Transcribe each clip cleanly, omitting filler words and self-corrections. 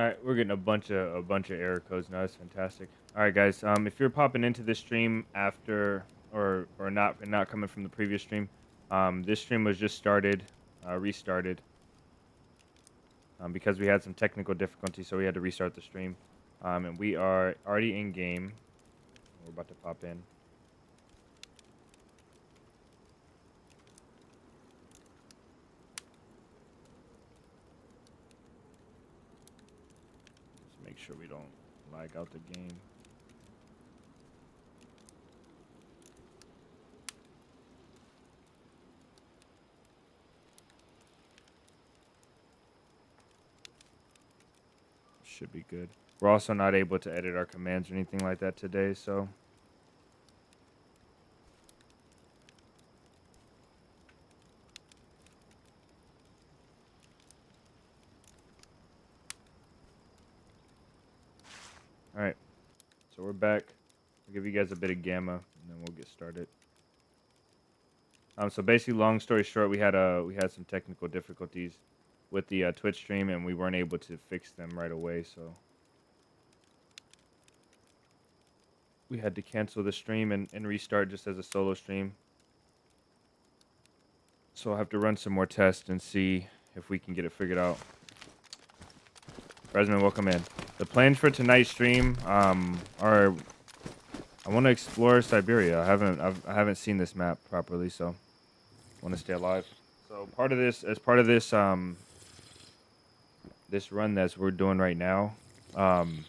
All right, we're getting a bunch of error codes now. That's fantastic. All right, guys. If you're popping into this stream after or not coming from the previous stream, this stream was just restarted, because we had some technical difficulties, so we had to restart the stream. And we are already in game. We're about to pop in. Just make sure we don't lag out the game. Should be good. We're also not able to edit our commands or anything like that today, so. All right, so we're back. I'll give you guys a bit of gamma, and then we'll get started. So basically, long story short, we had some technical difficulties with the Twitch stream, and we weren't able to fix them right away, so we had to cancel the stream and restart just as a solo stream. So I'll have to run some more tests and see if we can get it figured out. Resman, welcome in. The plans for tonight's stream are I want to explore Siberia. I haven't seen this map properly, so I want to stay alive. So as part of this this run that we're doing right now,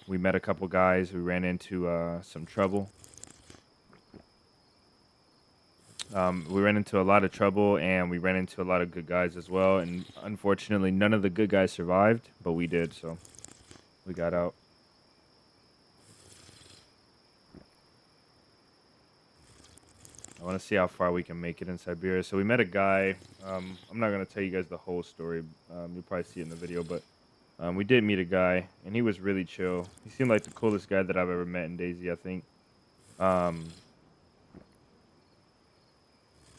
we met a couple guys. We ran into some trouble. We ran into a lot of trouble, and we ran into a lot of good guys as well. And unfortunately, none of the good guys survived, but we did, so we got out. I want to see how far we can make it in Siberia. So we met a guy. I'm not going to tell you guys the whole story. You'll probably see it in the video, but we did meet a guy, and he was really chill. He seemed like the coolest guy that I've ever met in DayZ, I think.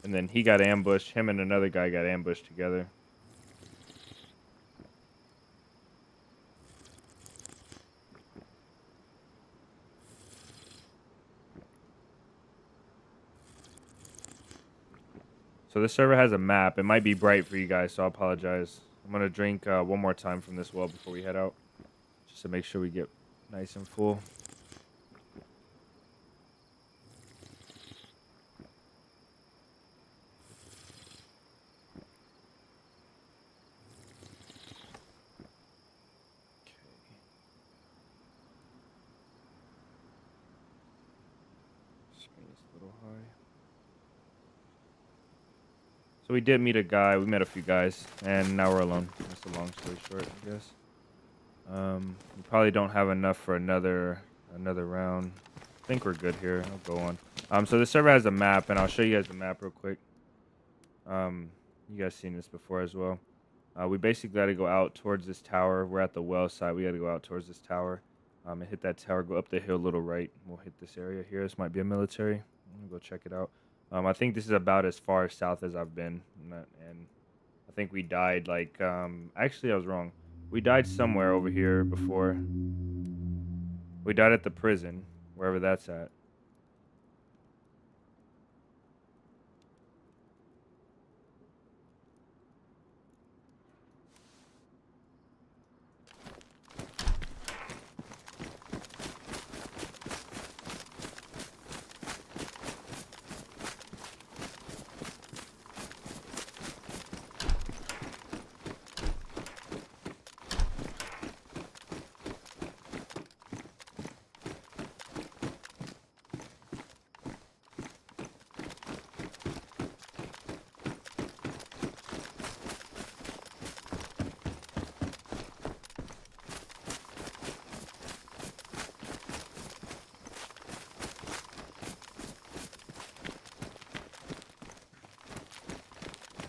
And then he got ambushed. Him and another guy got ambushed together. So this server has a map. It might be bright for you guys, so I apologize. I'm going to drink one more time from this well before we head out, just to make sure we get nice and full. So we did meet a guy. We met a few guys, and now we're alone. That's a long story short, I guess. We probably don't have enough for another round. I think we're good here. I'll go on. So the server has a map, and I'll show you guys the map real quick. You guys seen this before as well. We basically got to go out towards this tower. We're at the well side. We got to go out towards this tower. And hit that tower. Go up the hill a little right. We'll hit this area here. This might be a military. I'm gonna go check it out. I think this is about as far south as I've been, and I think we died like, actually I was wrong. We died somewhere over here before. We died at the prison, wherever that's at.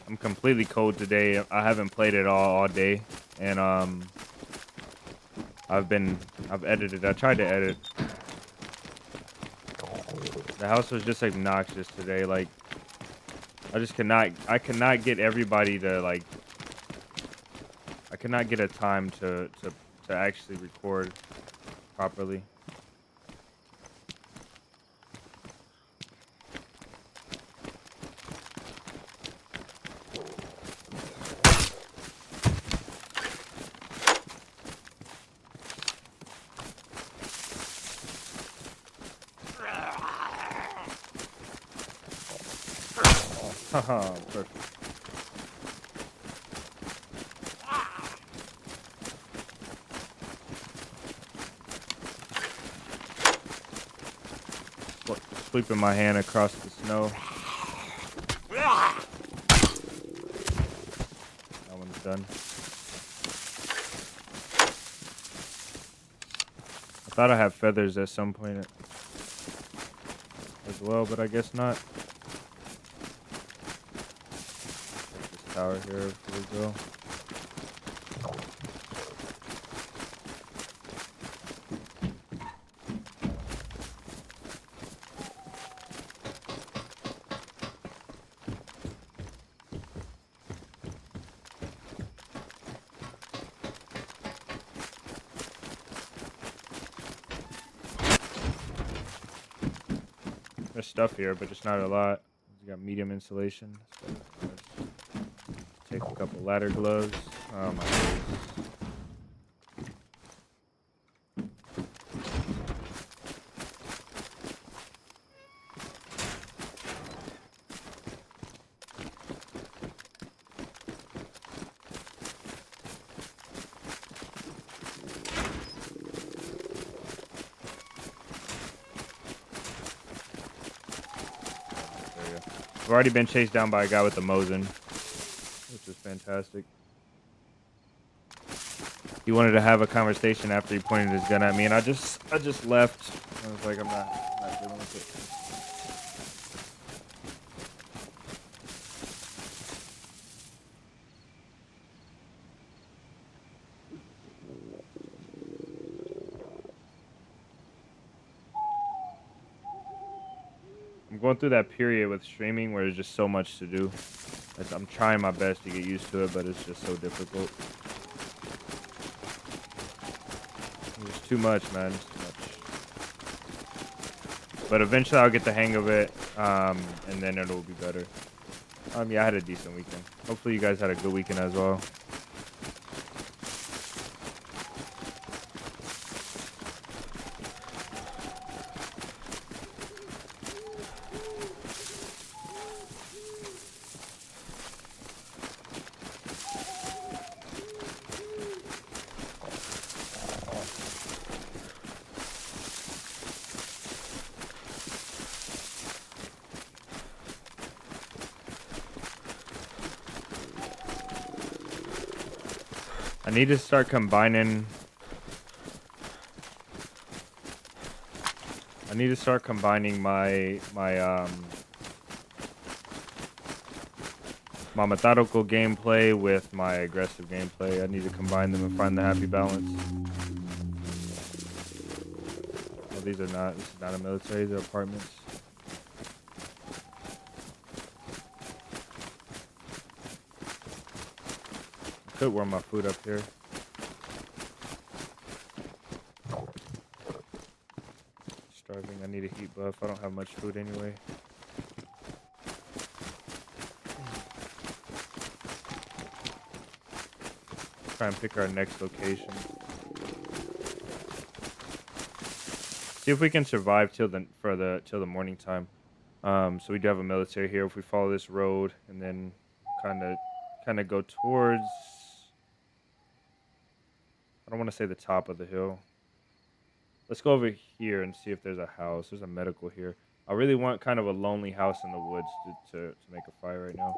I'm completely cold today. I haven't played it all day, and I've edited. I tried to edit. The house was just obnoxious today. Like, I cannot get everybody to, like, I cannot get a time to to actually record properly. Haha, perfect. Sweeping my hand across the snow. That one's done. I thought I had feathers at some point as well, but I guess not. This tower here before we go. There's stuff here, but just not a lot. You got medium insulation. So let's take a couple ladder gloves. Oh my goodness. I've already been chased down by a guy with a Mosin, which is fantastic. He wanted to have a conversation after he pointed his gun at me, and I just left. I was like, I'm not dealing with it. I'm going through that period with streaming where there's just so much to do. I'm trying my best to get used to it, but it's just so difficult. There's too much, man. It's too much. But eventually I'll get the hang of it, and then it'll be better. Yeah, I had a decent weekend. Hopefully you guys had a good weekend as well. I need to start combining. my methodical gameplay with my aggressive gameplay. I need to combine them and find the happy balance. Oh, this is not a military, these are apartments. Could warm my food up here. Starving. I need a heat buff. I don't have much food anyway. Try and pick our next location. See if we can survive till the morning time. So we do have a military here. If we follow this road and then kind of go towards, I don't want to say the top of the hill. Let's go over here and see if there's a house. There's a medical here. I really want kind of a lonely house in the woods to make a fire right now.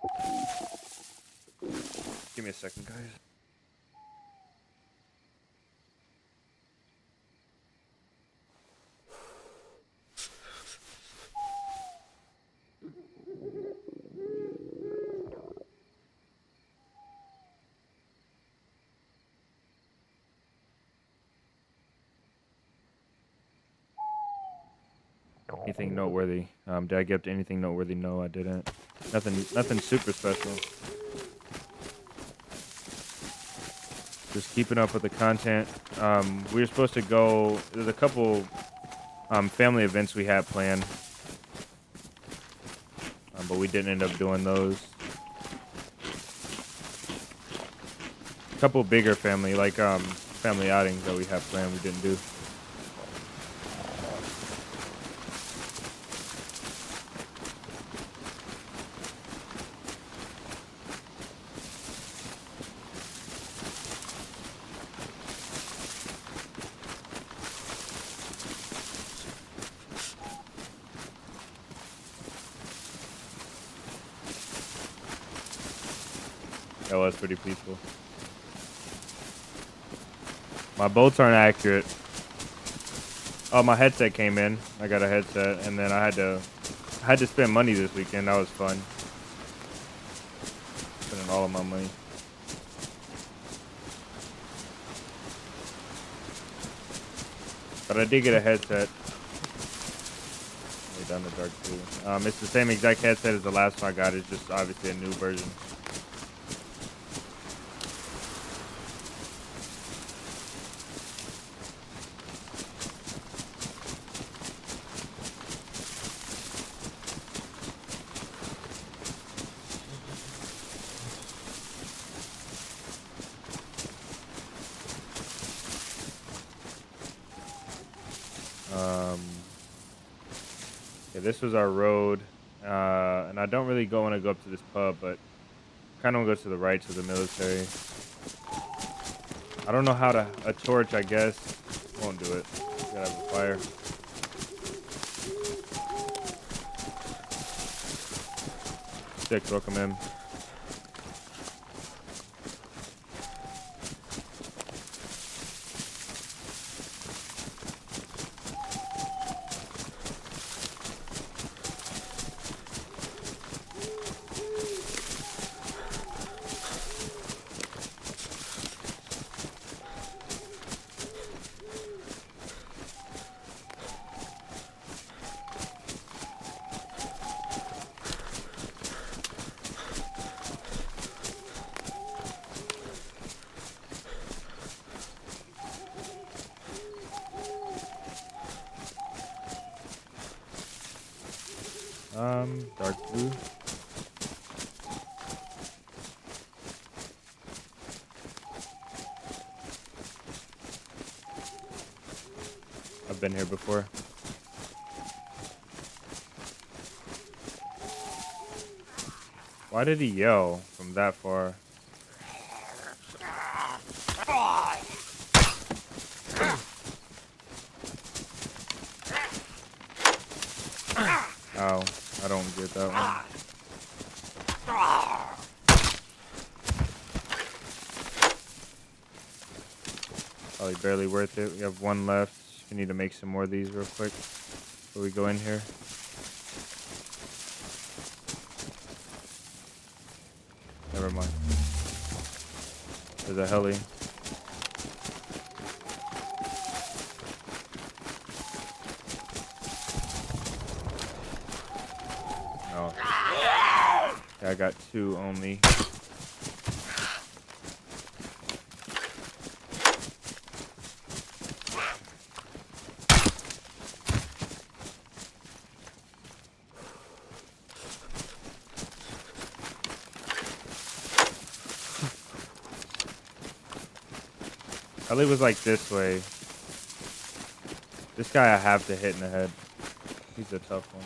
Give me a second, guys. Anything noteworthy? Did I get up to anything noteworthy? No, I didn't. Nothing super special. Just keeping up with the content. We were supposed to go. There's a couple family events we had planned, but we didn't end up doing those. A couple bigger family, like family outings that we had planned, we didn't do. That was pretty peaceful. My bolts aren't accurate. Oh, my headset came in. I got a headset, and then I had to spend money this weekend. That was fun. Spending all of my money. But I did get a headset. Way down the dark too. It's the same exact headset as the last one I got. It's just obviously a new version. Yeah, this was our road, and I don't really want to go up to this pub, but kind of want to go to the right to the military. I don't know how to a torch. I guess won't do it. Gotta have a fire. Sticks, welcome in. Dark blue. I've been here before. Why did he yell from that far? Oh, I don't get that one. Probably barely worth it. We have one left. We need to make some more of these real quick before we go in here. Never mind. There's a heli. No. Yeah, I got two only. Ellie was like this way. This guy I have to hit in the head. He's a tough one.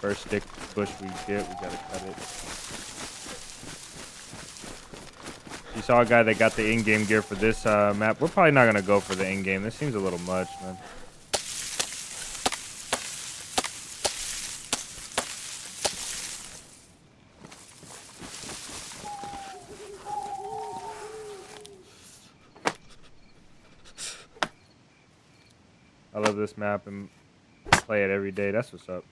First stick bush we get, we gotta cut it. You saw a guy that got the in-game gear for this map. We're probably not gonna go for the in-game. This seems a little much, man. I love this map, and play it every day. That's what's up.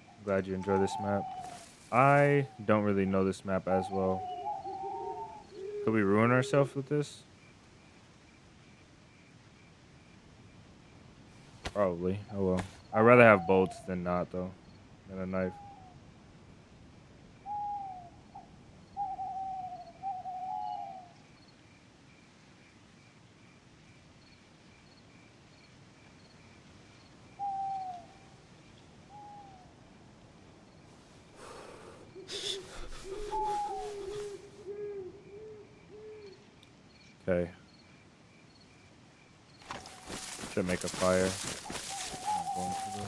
I'm glad you enjoy this map. I don't really know this map as well. Could we ruin ourselves with this? Probably. Oh well. I'd rather have bolts than not, though. Than a knife. Okay. Should make a fire. Not going to though.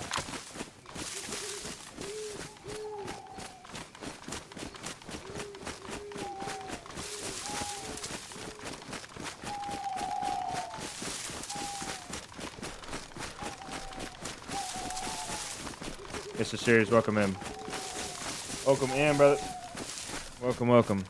Mr. Serious, welcome in. Welcome in, brother. Welcome, welcome.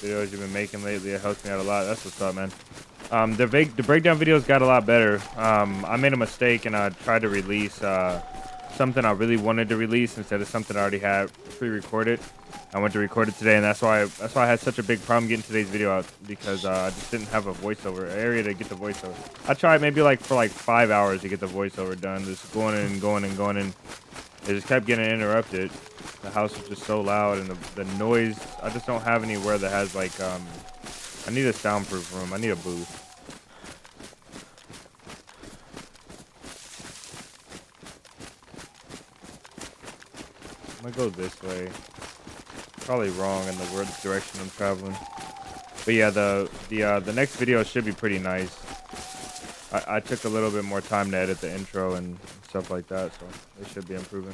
Videos you've been making lately, it helps me out a lot. That's what's up, man. The breakdown videos got a lot better. I made a mistake and I tried to release something I really wanted to release instead of something I already had pre-recorded. I went to record it today, and that's why I had such a big problem getting today's video out, because I just didn't have a voiceover area to get the voiceover. I tried maybe for 5 hours to get the voiceover done, just going and going and going, and it just kept getting interrupted. The house was just so loud, and the noise. I just don't have anywhere that has I need a soundproof room. I need a booth. I'm gonna go this way. Probably wrong in the direction I'm traveling. But yeah, the next video should be pretty nice. I took a little bit more time to edit the intro and stuff like that, so it should be improving.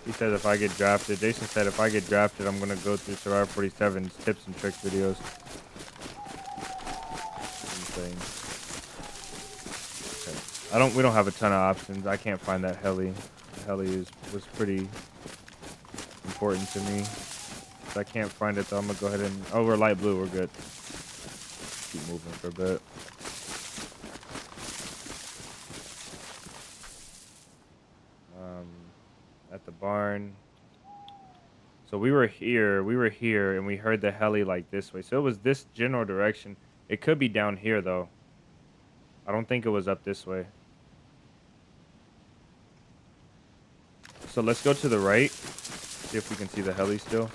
He says if I get drafted, Jason said if I get drafted, I'm gonna go through Survivor 47's tips and tricks videos. Insane. Okay. We don't have a ton of options. I can't find that heli. The heli was pretty important to me. If I can't find it though, I'm gonna go ahead and, oh, we're light blue, we're good. Keep moving for a bit. At the barn. So we were here, and we heard the heli this way. So it was this general direction. It could be down here though. I don't think it was up this way. So let's go to the right. See if we can see the heli still.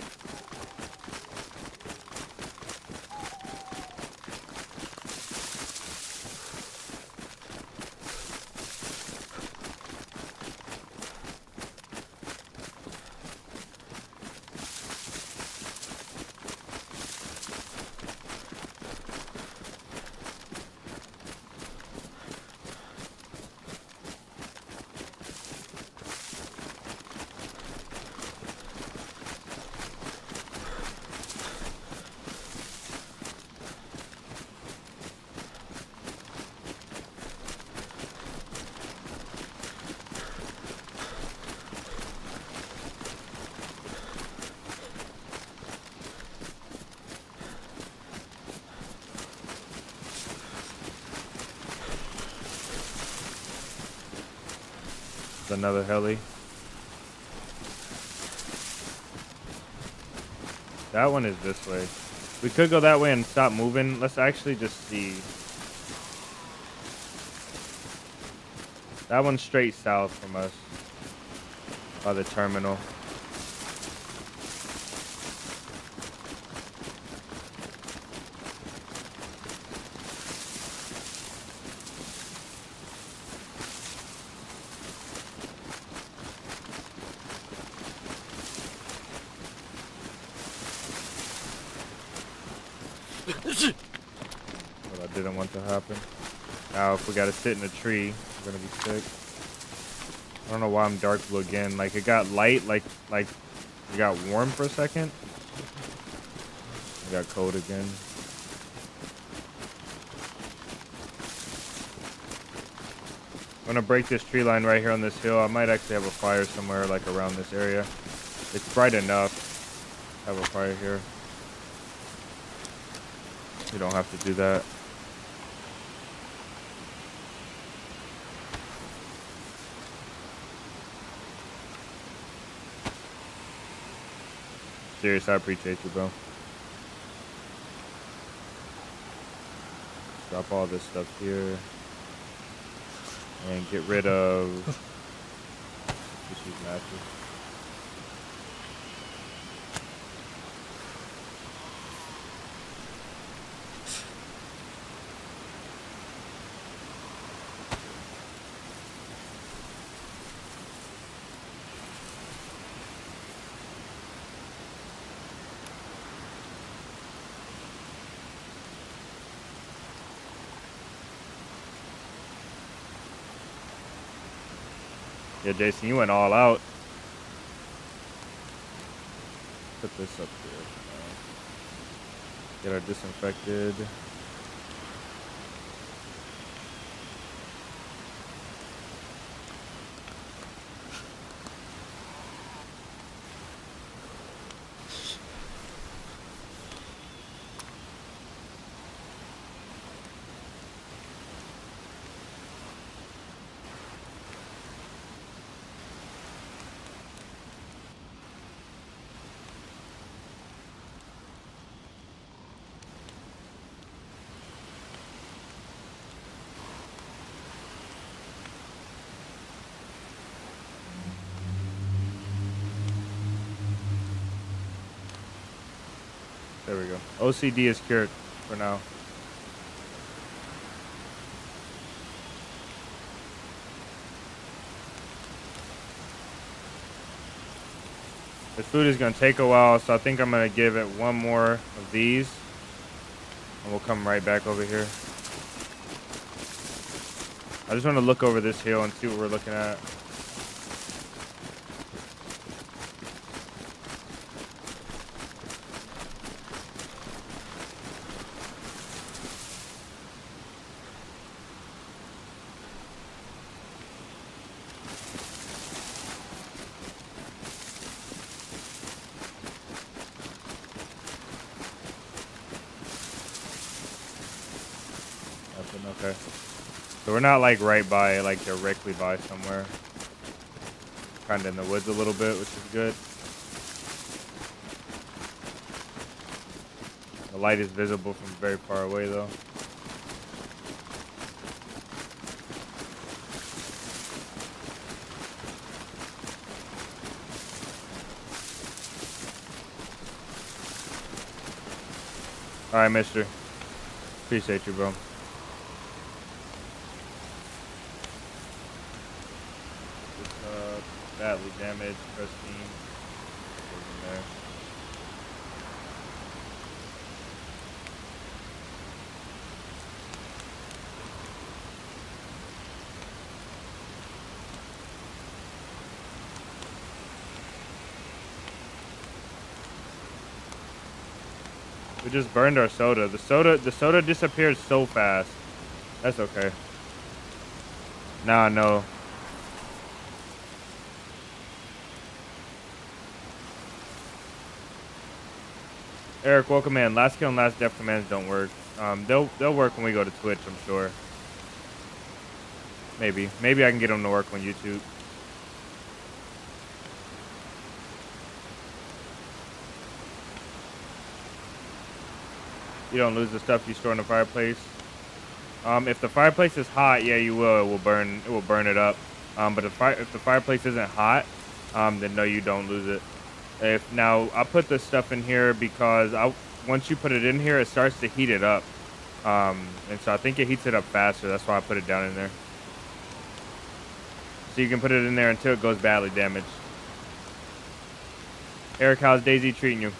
Another heli. That one is this way. We could go that way and stop moving. Let's actually just see. That one's straight south from us by the terminal. What I didn't want to happen. Now if we gotta sit in a tree, we're gonna be sick. I don't know why I'm dark blue again. Like it got light, like it got warm for a second. It got cold again. I'm gonna break this tree line right here on this hill. I might actually have a fire somewhere like around this area. It's bright enough to have a fire here. You don't have to do that. Serious, I appreciate you, bro. Drop all this stuff here. And get rid of just these matches. Yeah, Jason, you went all out. Put this up here. Get our disinfected. There we go. OCD is cured for now. This food is going to take a while, so I think I'm going to give it one more of these. And we'll come right back over here. I just want to look over this hill and see what we're looking at. Okay. So we're not like right by, like directly by somewhere. Kind of in the woods a little bit, which is good. The light is visible from very far away though. All right, mister. Appreciate you, bro. Badly damaged, pristine. In there. We just burned our soda. The soda disappeared so fast. That's okay. Now I know. Eric, welcome in. Last kill and last death commands don't work. They'll work when we go to Twitch, I'm sure. Maybe I can get them to work on YouTube. You don't lose the stuff you store in the fireplace. If the fireplace is hot, yeah, you will. It will burn. It will burn it up. But if the fireplace isn't hot, then no, you don't lose it. If now I put this stuff in here because once you put it in here, it starts to heat it up. And so I think it heats it up faster. That's why I put it down in there. So you can put it in there until it goes badly damaged. Eric, how's DayZ treating you?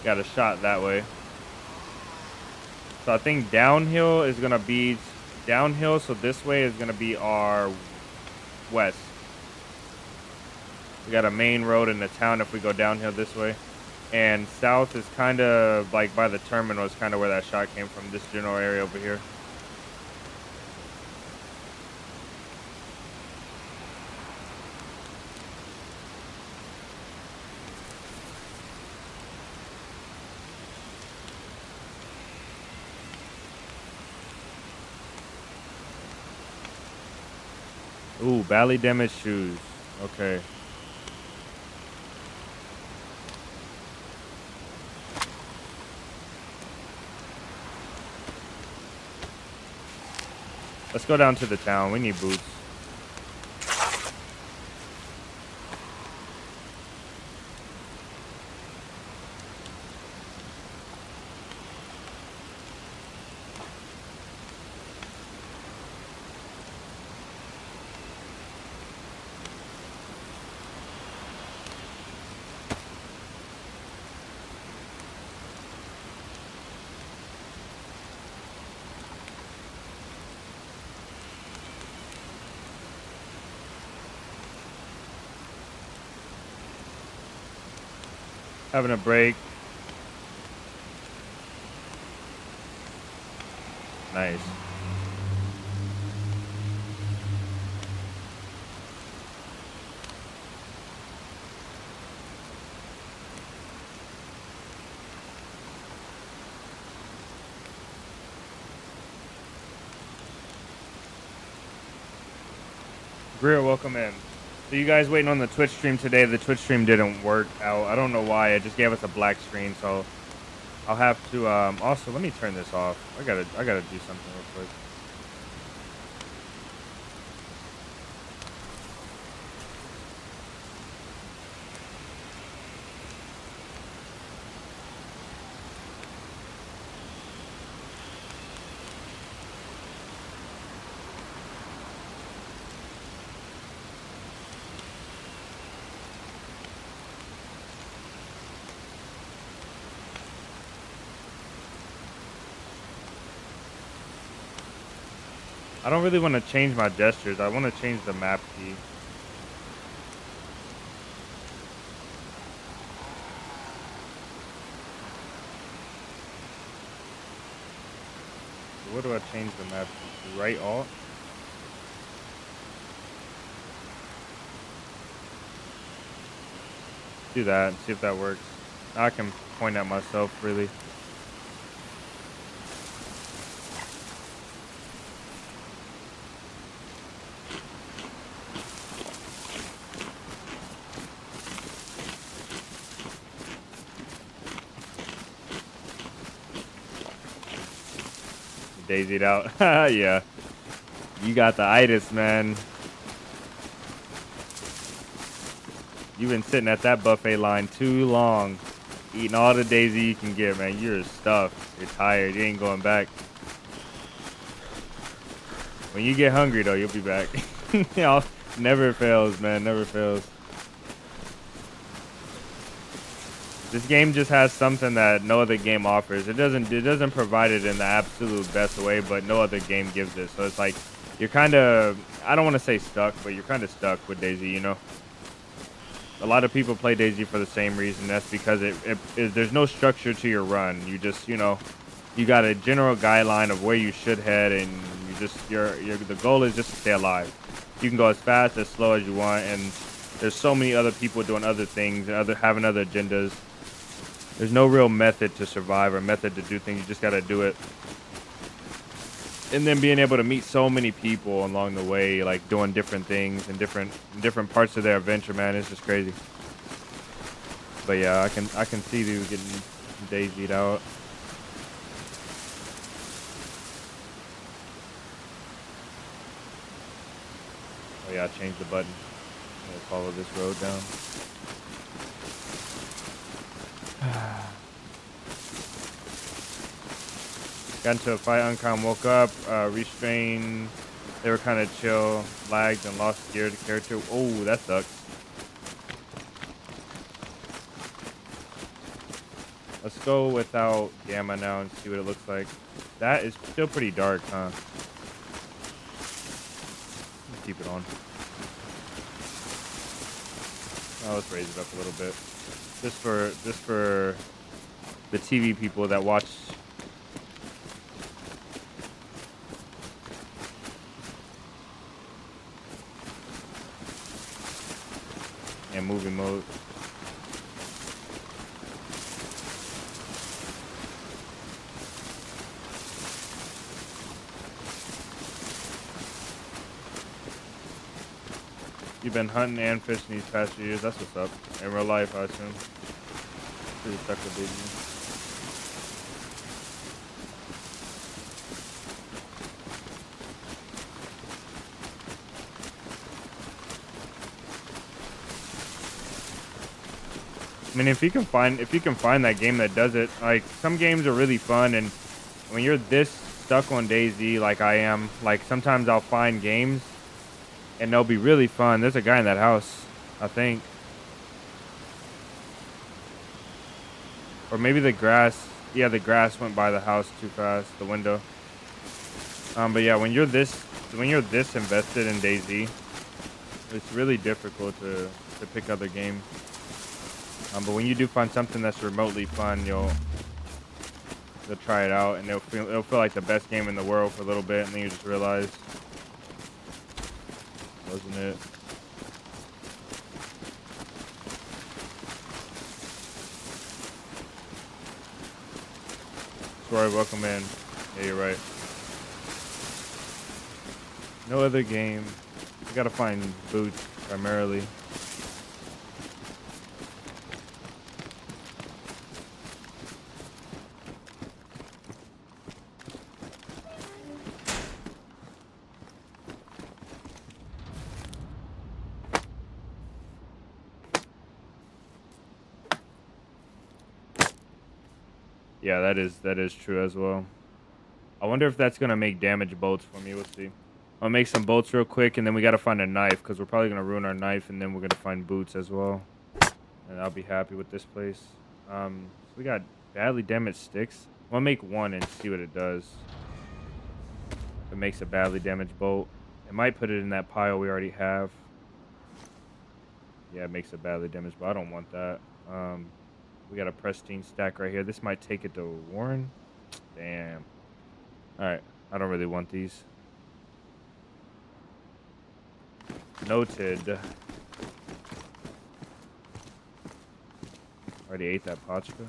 Got a shot that way. So I think downhill is going to be downhill. So this way is going to be our west. We got a main road in the town if we go downhill this way. And south is kind of like by the terminal is kind of where that shot came from, this general area over here. Ooh, badly damaged shoes. Okay. Let's go down to the town. We need boots. Having a break. Nice. Greer, welcome in. So you guys waiting on the Twitch stream today. The Twitch stream didn't work out. I don't know why. It just gave us a black screen. So I'll have to also let me turn this off. I gotta do something real quick. I don't really want to change my gestures. I want to change the map key. So what do I change the map key to? Right alt? Do that and see if that works. I can point at myself really. Daisied out. Yeah. You got the itis, man. You've been sitting at that buffet line too long. Eating all the DayZ you can get, man. You're stuffed. You're tired. You ain't going back. When you get hungry, though, you'll be back. Never fails, man. Never fails. This game just has something that no other game offers. It doesn't provide it in the absolute best way, but no other game gives it. So it's like you're kind of, I don't want to say stuck, but you're kind of stuck with DayZ, you know? A lot of people play DayZ for the same reason. That's because there's no structure to your run. You just, you know, you got a general guideline of where you should head, and you just the goal is just to stay alive. You can go as fast, as slow as you want, and there's so many other people doing other things and having other agendas. There's no real method to survive or method to do things. You just gotta do it. And then being able to meet so many people along the way, like doing different things and different parts of their adventure, man, it's just crazy. But yeah, I can see you getting DayZ'd out. Oh yeah, I changed the button. I'll follow this road down. Got into a fight, Uncom woke up, restrained. They were kind of chill, lagged, and lost gear to character. Oh, that sucks. Let's go without gamma now and see what it looks like. That is still pretty dark, huh? Let's keep it on. Oh, let's raise it up a little bit. Just for the TV people that watch. And movie mode. You've been hunting and fishing these past few years. That's what's up. In real life, I assume. Pretty stuck with DayZ. I mean, if you can find that game that does it, like some games are really fun, and when you're this stuck on DayZ like I am, like sometimes I'll find games and they'll be really fun. There's a guy in that house, I think. Or maybe the grass. Yeah, the grass went by the house too fast, the window. But yeah, when you're this invested in DayZ, it's really difficult to pick other games. But when you do find something that's remotely fun, you'll try it out, and it'll feel like the best game in the world for a little bit, and then you just realize, wasn't it? Sorry, welcome in. Yeah, you're right. No other game. You gotta find boots primarily. Yeah, that is true as well. I wonder if that's gonna make damage bolts for me. We'll see. I'll make some bolts real quick, and then we gotta find a knife because we're probably gonna ruin our knife, and then we're gonna find boots as well. And I'll be happy with this place. So we got badly damaged sticks. I'll make one and see what it does. If it makes a badly damaged bolt, it might put it in that pile we already have. Yeah, it makes a badly damaged bolt. I don't want that. We got a pristine stack right here. This might take it to Warren. Damn. Alright. I don't really want these. Noted. Already ate that pachka.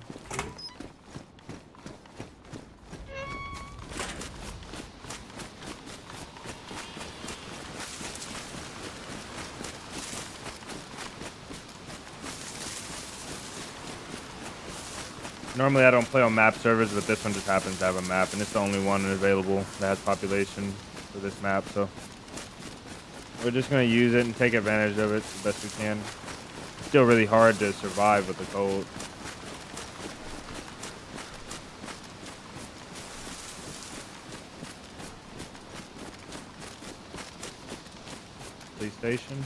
Normally I don't play on map servers, but this one just happens to have a map, and it's the only one available that has population for this map, so we're just going to use it and take advantage of it the best we can. It's still really hard to survive with the cold. Police station.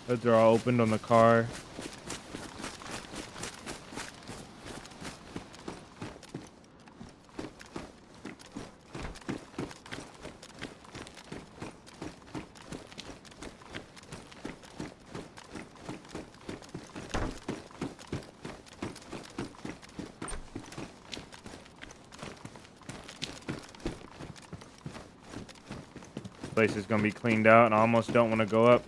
Hoods are all opened on the car. place is gonna be cleaned out, and I almost don't want to go up.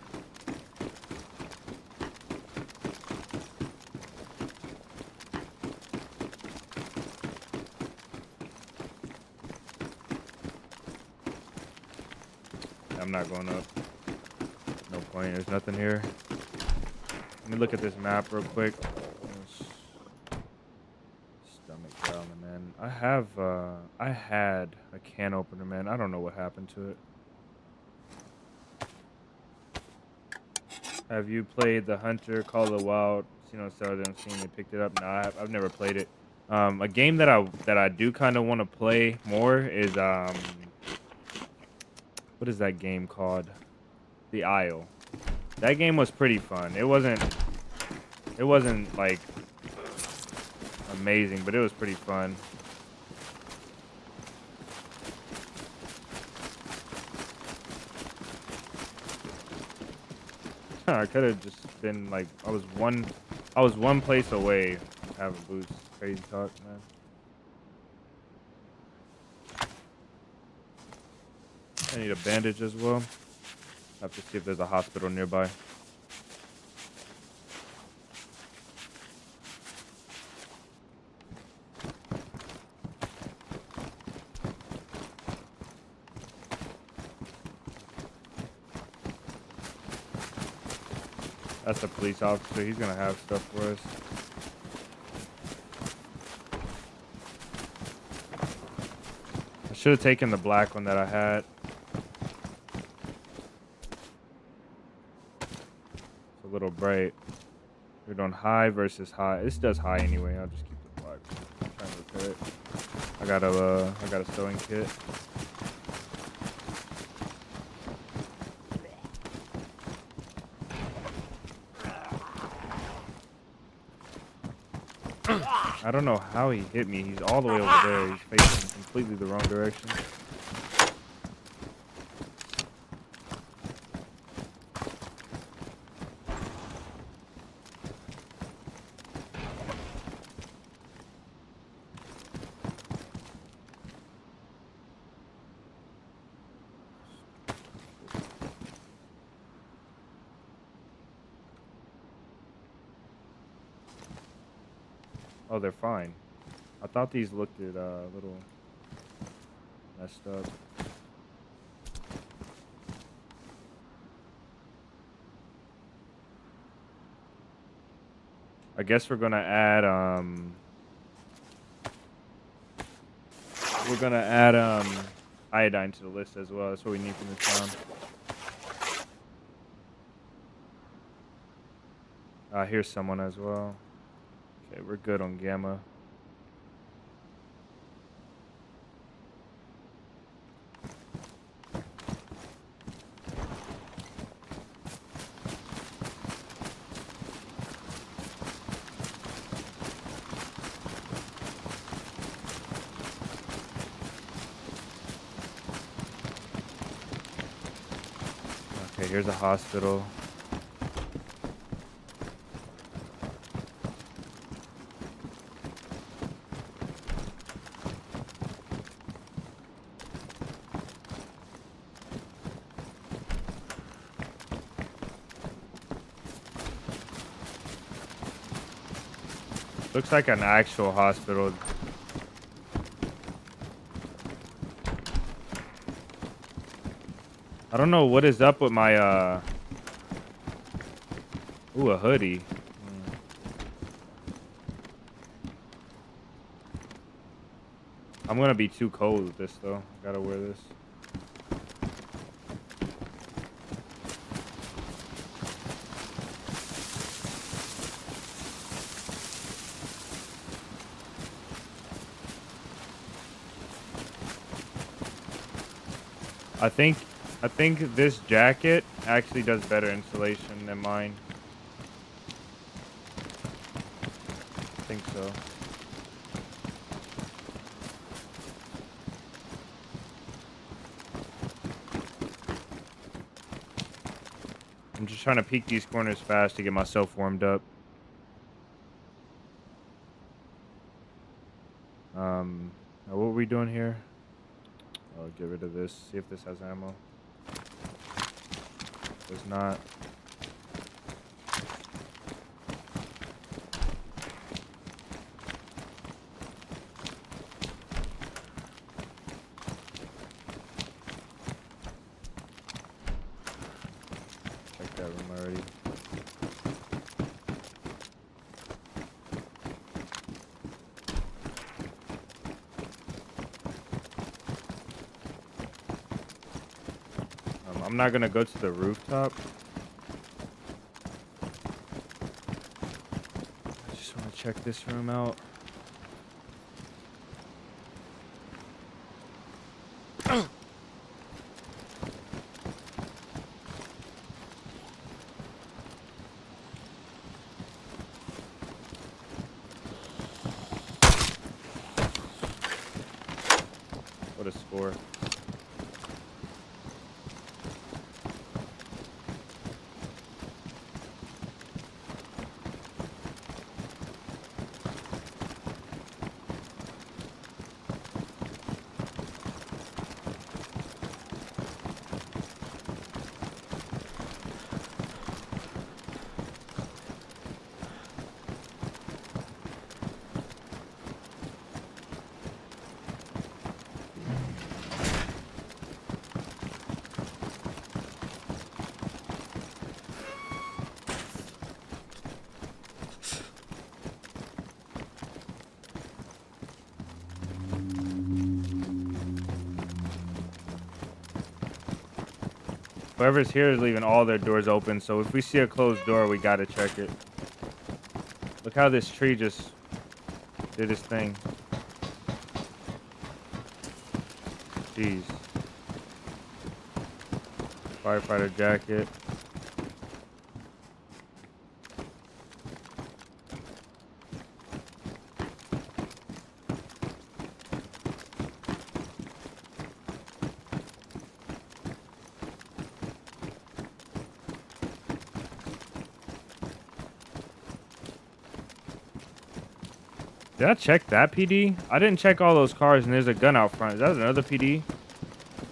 I'm not going up. No point. There's nothing here. Let me look at this map real quick. Stomach growling, man. I had a can opener, man. I don't know what happened to it. Have you played the Hunter Call of the Wild? You know, so them seeing they picked it up. No, I've never played it. A game that I do kind of want to play more is what is that game called? The Isle. That game was pretty fun. It wasn't like amazing, but it was pretty fun. I could have just been like I was one place away from having boots. Crazy talk, man. I need a bandage as well. Have to see if there's a hospital nearby. That's a police officer. He's gonna have stuff for us. I should have taken the black one that I had. It's a little bright. We're doing high versus high. This does high anyway. I'll just keep the black. I'm trying to repair it. I got a sewing kit. I don't know how he hit me. He's all the way over there. He's facing completely the wrong direction. Oh, they're fine. I thought these looked at a little messed up. I guess we're gonna add iodine to the list as well. That's what we need from this town. Here's someone as well. Okay, we're good on gamma. Okay, here's a hospital. Looks like an actual hospital. I don't know what is up with my ooh, a hoodie. I'm gonna be too cold with this though. I gotta wear this. I think this jacket actually does better insulation than mine. I think so. I'm just trying to peek these corners fast to get myself warmed up. Now what are we doing here? I'll get rid of this. See if this has ammo. Was not. Check that room already. I'm not gonna go to the rooftop. I just want to check this room out. What a score. Whoever's here is leaving all their doors open, so if we see a closed door, we gotta check it. Look how this tree just did its thing. Jeez. Firefighter jacket. Did I check that PD? I didn't check all those cars, and there's a gun out front. Is that another PD?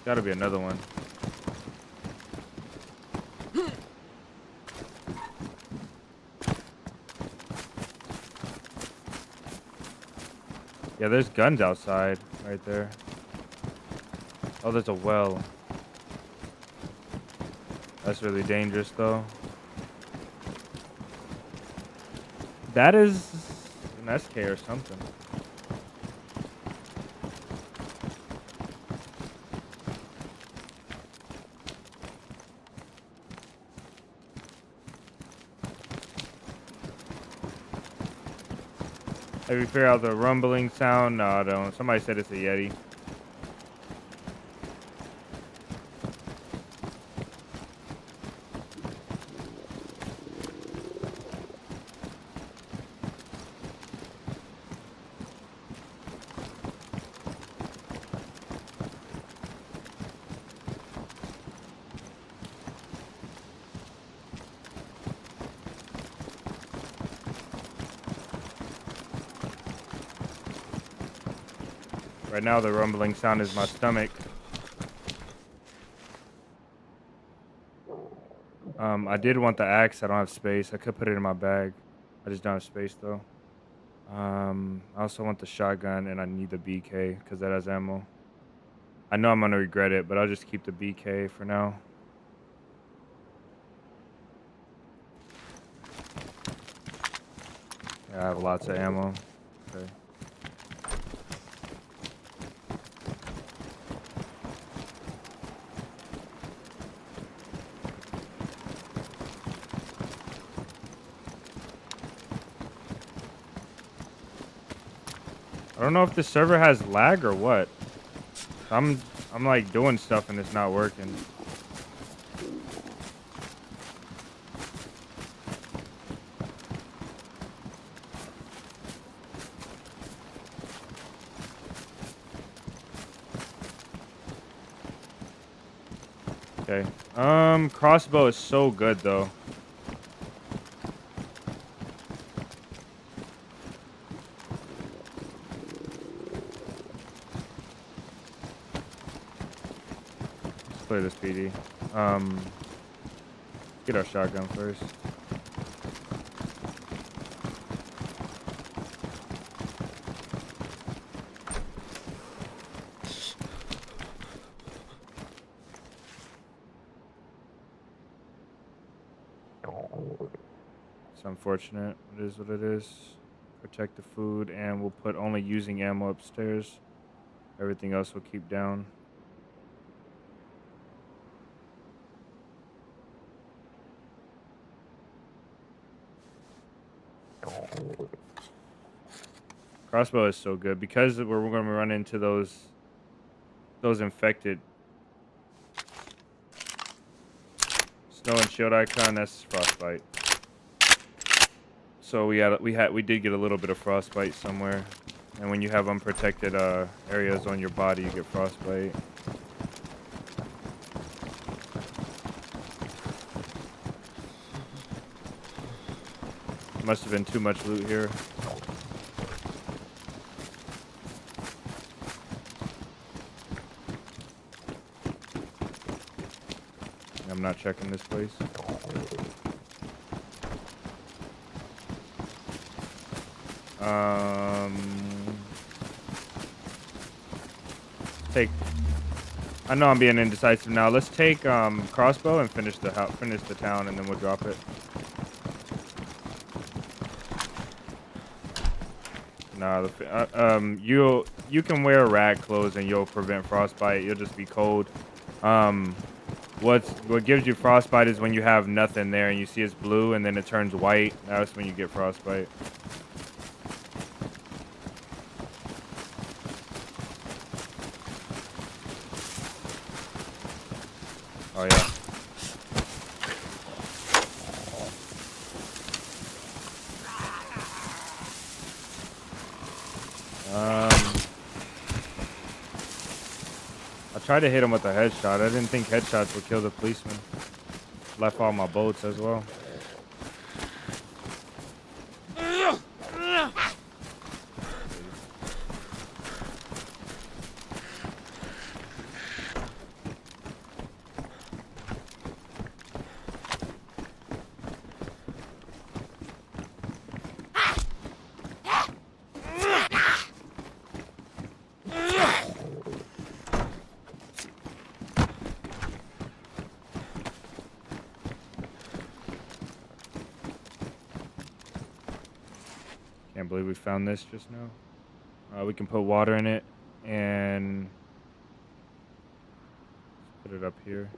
Gotta be another one. Yeah, there's guns outside right there. Oh, there's a well. That's really dangerous, though. That is an SK or something. Have you figured out the rumbling sound? No, I don't. Somebody said it's a Yeti. Right now, the rumbling sound is my stomach. I did want the axe. I don't have space. I could put it in my bag. I just don't have space, though. I also want the shotgun, and I need the BK because that has ammo. I know I'm going to regret it, but I'll just keep the BK for now. Yeah, I have lots of ammo. Okay. I don't know if this server has lag or what. I'm like doing stuff and it's not working. Okay. Crossbow is so good though. Let's play this PD. Get our shotgun first. It's unfortunate. It is what it is. Protect the food, and we'll put only using ammo upstairs. Everything else will keep down. Crossbow is so good because we're going to run into those infected. Snow and shield icon, that's frostbite. So we did get a little bit of frostbite somewhere, and when you have unprotected areas on your body, you get frostbite. Must have been too much loot here. I'm not checking this place. I know I'm being indecisive now. Let's take crossbow and finish the town, and then we'll drop it. Nah, you can wear rat clothes and you'll prevent frostbite. You'll just be cold. What gives you frostbite is when you have nothing there and you see it's blue and then it turns white. That's when you get frostbite. Oh yeah. I tried to hit him with a headshot. I didn't think headshots would kill the policeman. Left all my bolts as well. Can't believe we found this just now. We can put water in it and put it up here.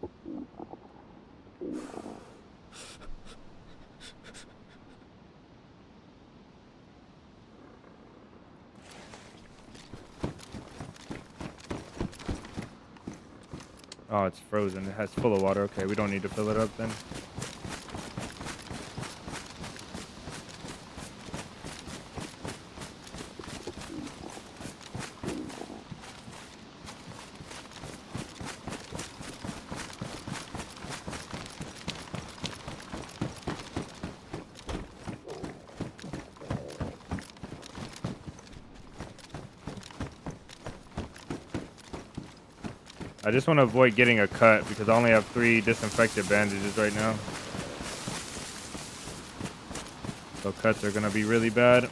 Oh, it's frozen. It has full of water. Okay, we don't need to fill it up then. I just want to avoid getting a cut because I only have 3 disinfected bandages right now. So cuts are going to be really bad.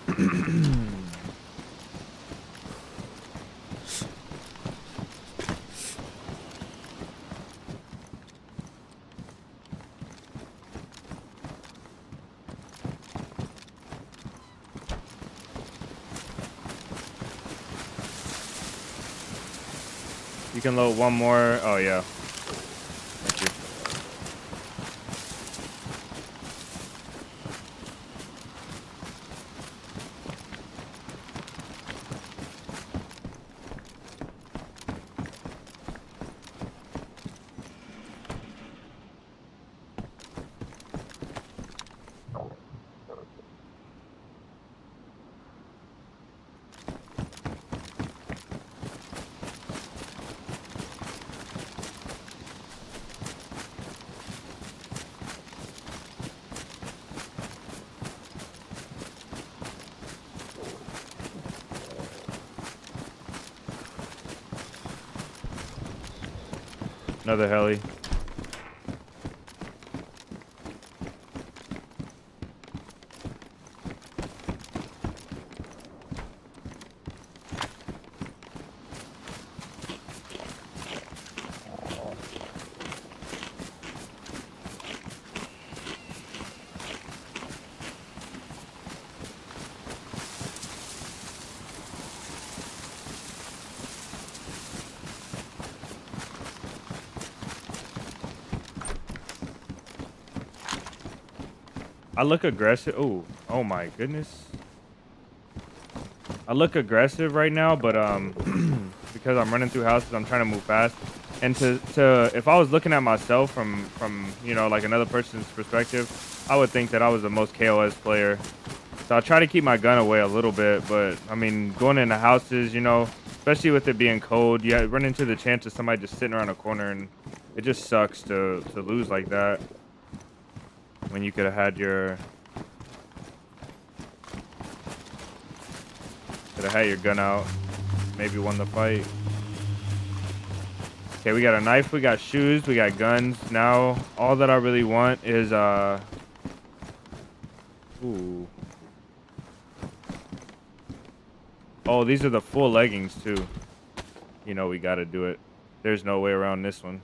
You can load one more. Oh, yeah. Thank you. Another heli. I look aggressive. Oh my goodness. I look aggressive right now, but because I'm running through houses, I'm trying to move fast. And to if I was looking at myself from you know, like another person's perspective, I would think that I was the most KOS player. So I try to keep my gun away a little bit, but I mean, going into houses, you know, especially with it being cold, you run into the chance of somebody just sitting around a corner, and it just sucks to lose like that when you could have had your gun out, maybe won the fight. Okay, we got a knife, we got shoes, we got guns. Now all that I really want is ooh. Oh, these are the full leggings too. You know we gotta do it. There's no way around this one.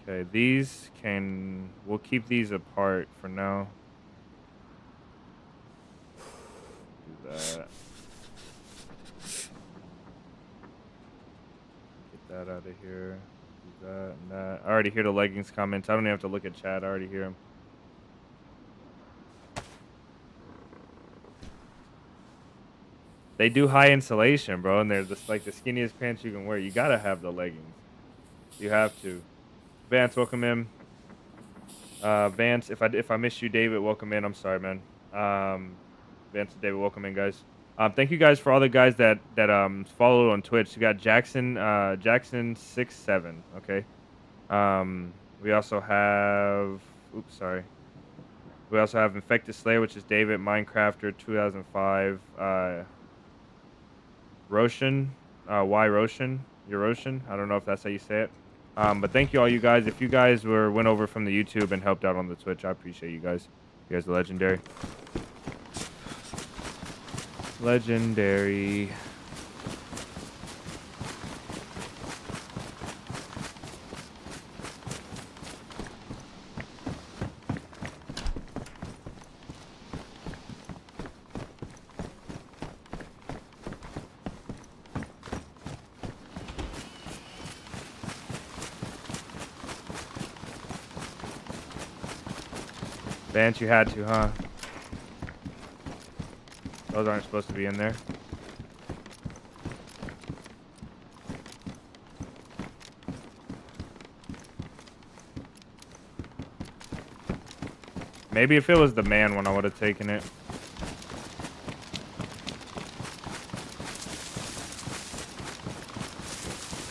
Okay, we'll keep these apart for now. Do that. Get that out of here. Do that and that. I already hear the leggings comments. I don't even have to look at chat. I already hear them. They do high insulation, bro, and they're just like the skinniest pants you can wear. You gotta have the leggings. You have to. Vance, welcome in. Vance, if I missed you, David, welcome in. I'm sorry, man. Vance and David, welcome in, guys. Thank you guys for all the guys that follow on Twitch. You got Jackson67. Okay. We also have. Oops, sorry. We also have Infected Slayer, which is David Minecrafter 2005. Roshan, Y Roshan, Euroshan. I don't know if that's how you say it. But thank you all you guys. If you guys went over from the YouTube and helped out on the Twitch, I appreciate you guys. You guys are legendary. Legendary. Vance, you had to, huh? Those aren't supposed to be in there. Maybe if it was the man one, I would have taken it.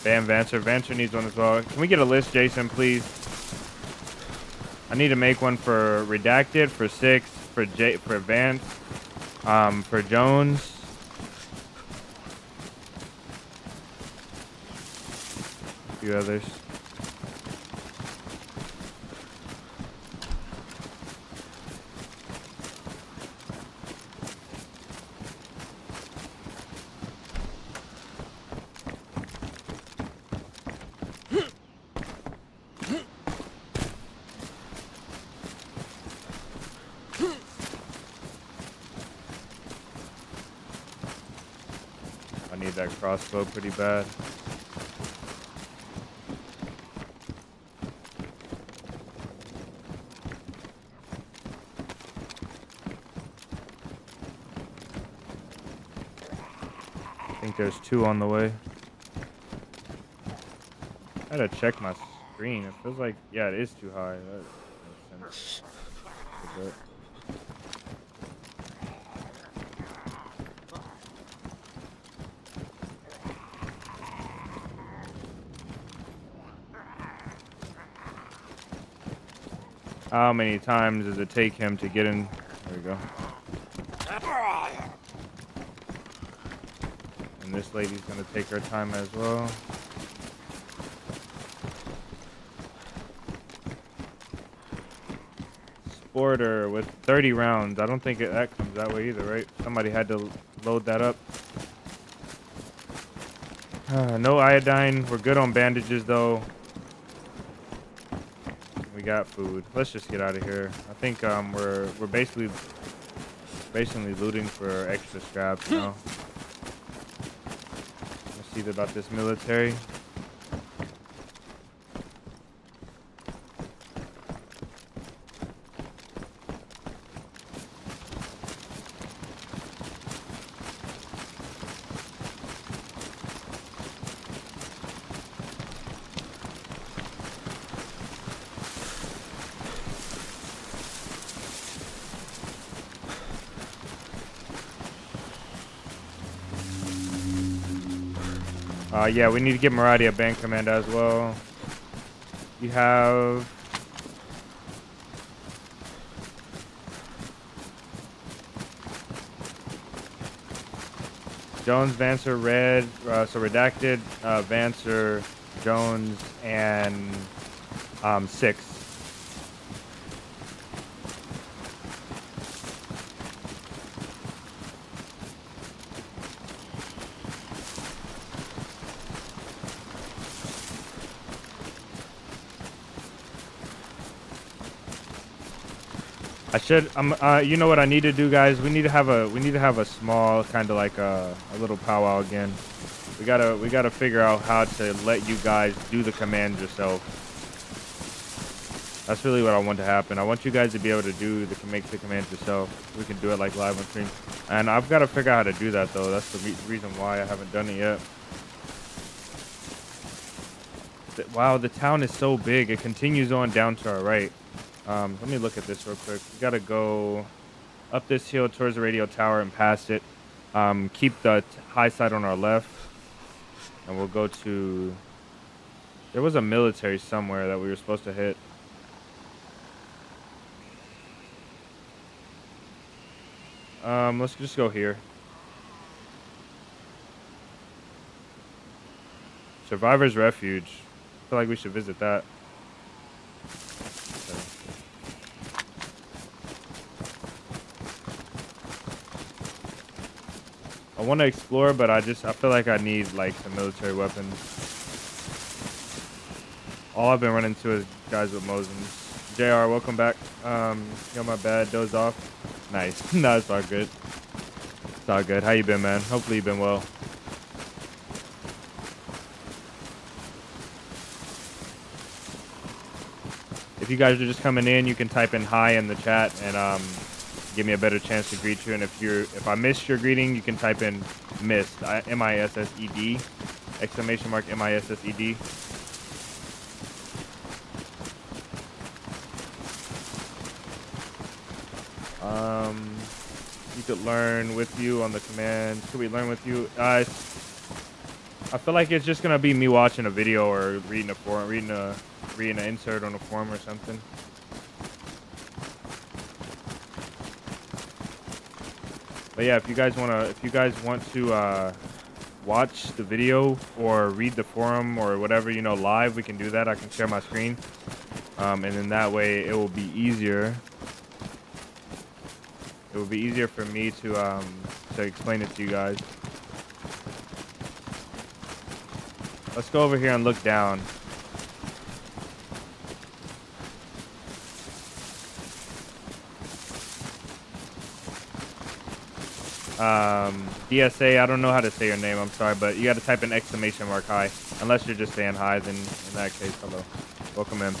Bam, Vancer. Vancer needs one as well. Can we get a list, Jason, please? I need to make one for Redacted, for Six, for Vance, for Jones. A few others. I need that crossbow pretty bad. I think there's 2 on the way. I gotta check my screen. It feels like, yeah, it is too high. That makes sense. A bit. How many times does it take him to get in? There we go. And this lady's gonna take her time as well. Sporter with 30 rounds. I don't think that comes that way either, right? Somebody had to load that up. No iodine. We're good on bandages though. We got food. Let's just get out of here. I think we're basically looting for extra scraps now. Let's see about this military. Yeah, we need to give Maradi a band command as well. You have... Jones, Vancer, Red, so Redacted, Vancer, Jones, and 6. You know what I need to do, guys? We need to have a small kind of like a little powwow again. We gotta figure out how to let you guys do the commands yourself. That's really what I want to happen. I want you guys to be able to make the commands yourself. We can do it like live on stream, and I've got to figure out how to do that though. That's the reason why I haven't done it yet. Wow, the town is so big. It continues on down to our right. Let me look at this real quick. We gotta go up this hill towards the radio tower and past it. Keep the high side on our left, and we'll go to... There was a military somewhere that we were supposed to hit. Let's just go here. Survivor's Refuge. I feel like we should visit that. I want to explore, but I feel like I need like some military weapons. All I've been running into is guys with Mosins. JR, welcome back. Yo, my bad, dozed off. Nice. No, it's all good. It's all good. How you been, man? Hopefully you've been well. If you guys are just coming in, you can type in hi in the chat and give me a better chance to greet you. And if I missed your greeting, you can type in missed, M-I-S-S-E-D, exclamation mark M-I-S-S-E-D. You could learn with you on the command. Could we learn with you? I feel like it's just gonna be me watching a video or reading a forum, reading an insert on a forum or something. But yeah, if you guys want to watch the video or read the forum or whatever, you know, live, we can do that. I can share my screen, and then that way it will be easier. It will be easier for me to explain it to you guys. Let's go over here and look down. DSA, I don't know how to say your name, I'm sorry, but you got to type in exclamation mark hi. Unless you're just saying hi, then in that case, hello. Welcome in.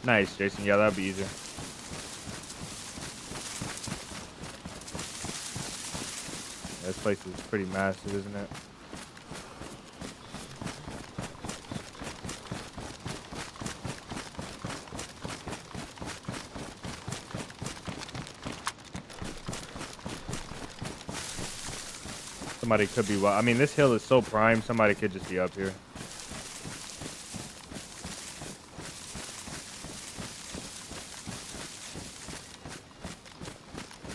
Nice, Jason. Yeah, that'd be easier. This place is pretty massive, isn't it? Somebody could be... I mean, this hill is so prime, somebody could just be up here.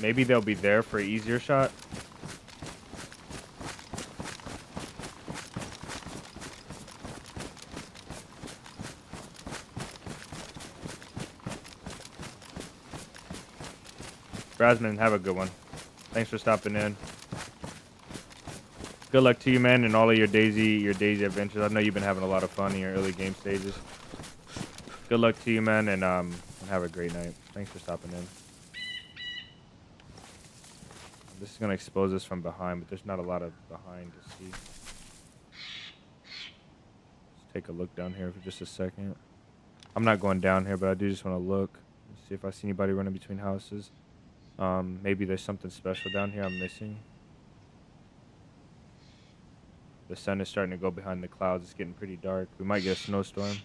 Maybe they'll be there for an easier shot. Brasman, have a good one. Thanks for stopping in. Good luck to you, man, and all of your DayZ adventures. I know you've been having a lot of fun in your early game stages. Good luck to you, man, and have a great night. Thanks for stopping in. This is gonna expose us from behind, but there's not a lot of behind to see. Let's take a look down here for just a second. I'm not going down here, but I do just want to look. Let's see if I see anybody running between houses. Maybe there's something special down here I'm missing. The sun is starting to go behind the clouds. It's getting pretty dark. We might get a snowstorm.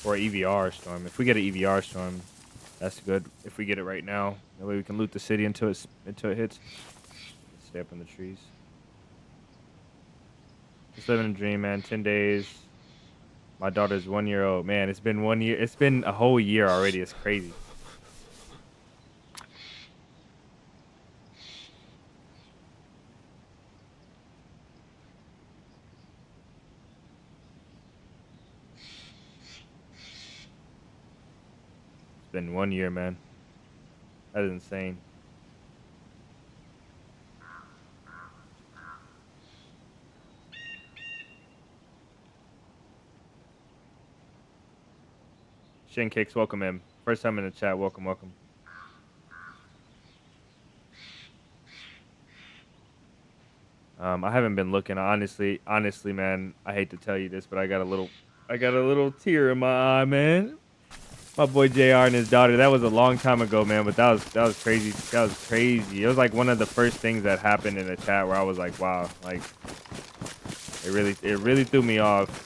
Or an EVR storm. If we get an EVR storm, That's good. If we get it right now, that way we can loot the city until it hits. Let's stay up in the trees. Just living a dream, man. 10 days. My daughter's 1 year old. Man, it's been 1 year. It's been a whole year already. It's crazy. It's been 1 year, man. That is insane. Shin Cakes, welcome in. First time in the chat. Welcome, welcome. I haven't been looking. Honestly, man. I hate to tell you this, but I got a little tear in my eye, man. My boy JR and his daughter. That was a long time ago, man. But that was crazy. That was crazy. It was like one of the first things that happened in the chat where I was like, wow, like it really threw me off.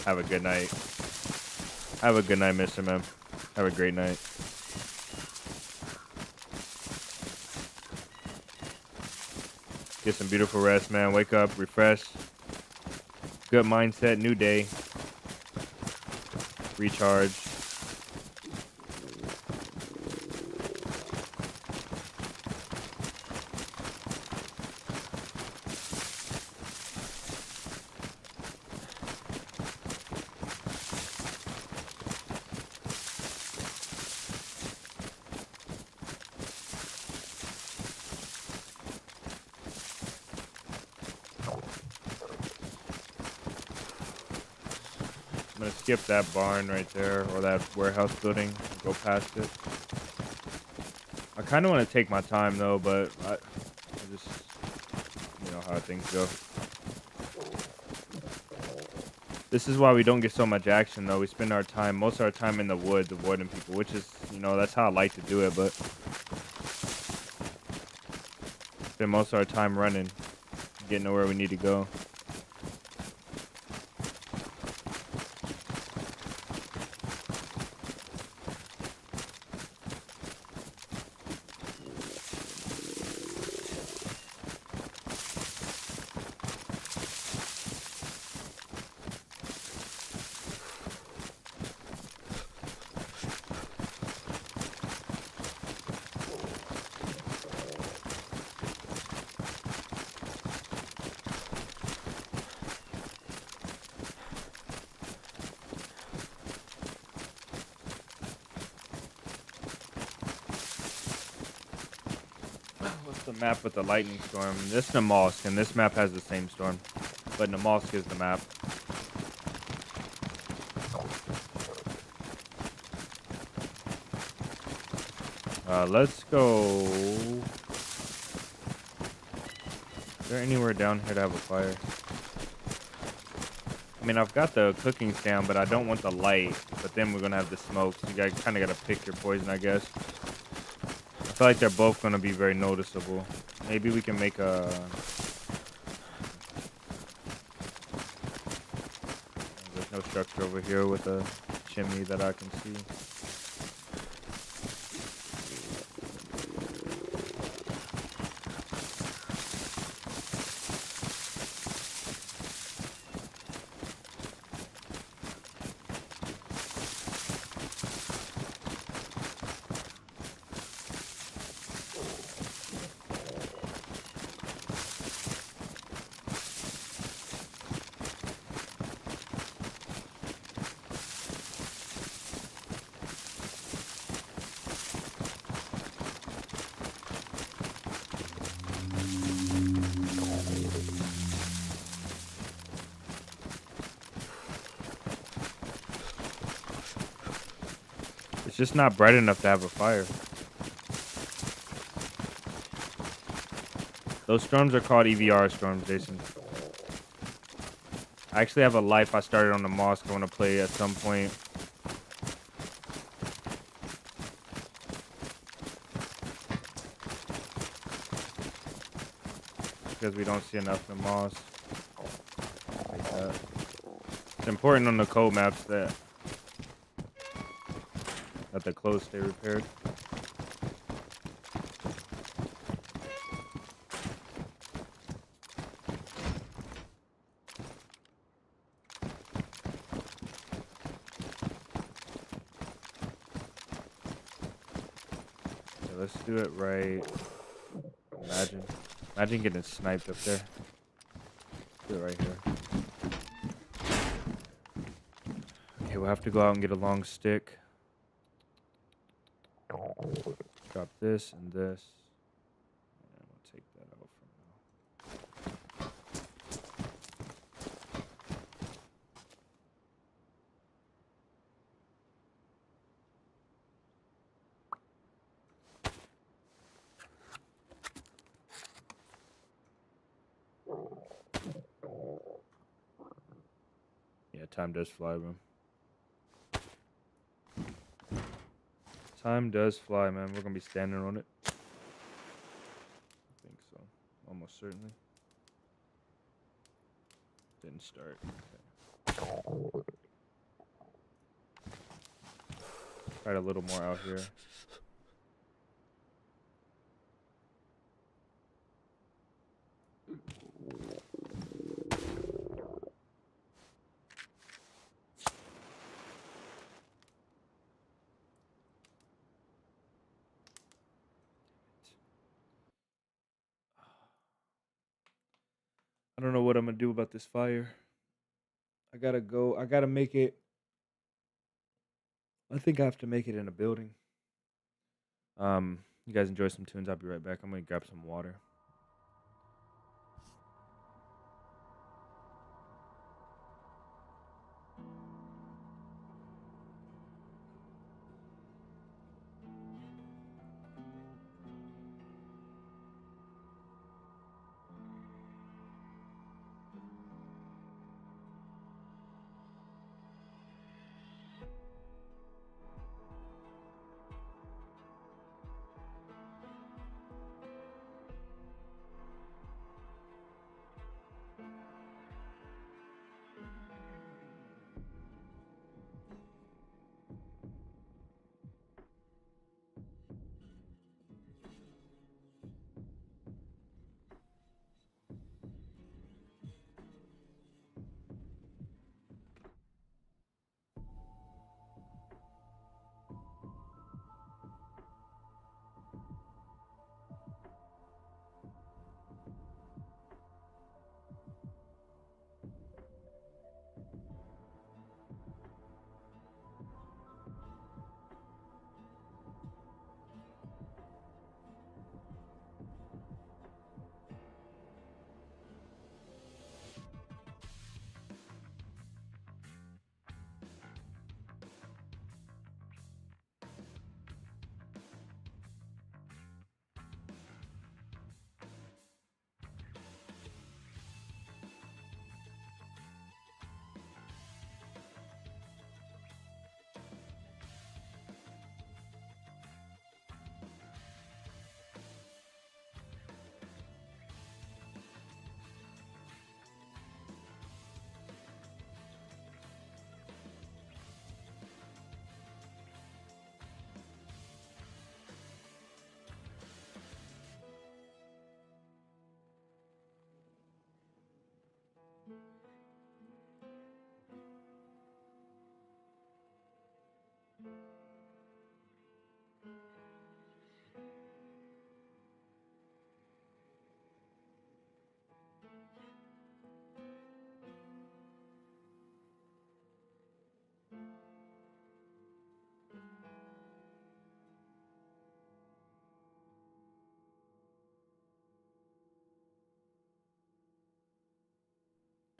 Have a good night. Have a good night, Mister Man. Have a great night. Get some beautiful rest, man. Wake up, refresh. Good mindset, new day. Recharge. I'm gonna skip that barn right there, or that warehouse building, go past it. I kind of want to take my time though, but I just, you know how things go. This is why we don't get so much action though. We spend most of our time in the woods avoiding people, which is, that's how I like to do it, but spend most of our time running, getting to where we need to go. The map with the lightning storm. This Namalsk, and this map has the same storm, but Namalsk is the map. Let's go. Is there anywhere down here to have a fire? I mean, I've got the cooking stand, but I don't want the light. But then we're gonna have the smoke, so you kind of gotta pick your poison, I guess. I feel like they're both going to be very noticeable. Maybe we can make a... There's no structure over here with a chimney that I can see. It's just not bright enough to have a fire. Those storms are called EVR storms, Jason. I actually have a life I started on the mosque I want to play at some point. Because we don't see enough in the mosque. It's important on the code maps that the clothes stay repaired. Okay, let's do it right. Imagine getting sniped up there. Do it right here. Okay, we'll have to go out and get a long stick. Drop this and this. And we'll take that out for now. Yeah, time does fly, man. Time does fly, man. We're gonna be standing on it. I think so. Almost certainly. Didn't start. Okay. Try a little more out here. I don't know what I'm gonna do about this fire. I gotta go. I gotta make it. I think I have to make it in a building. You guys enjoy some tunes. I'll be right back. I'm gonna grab some water.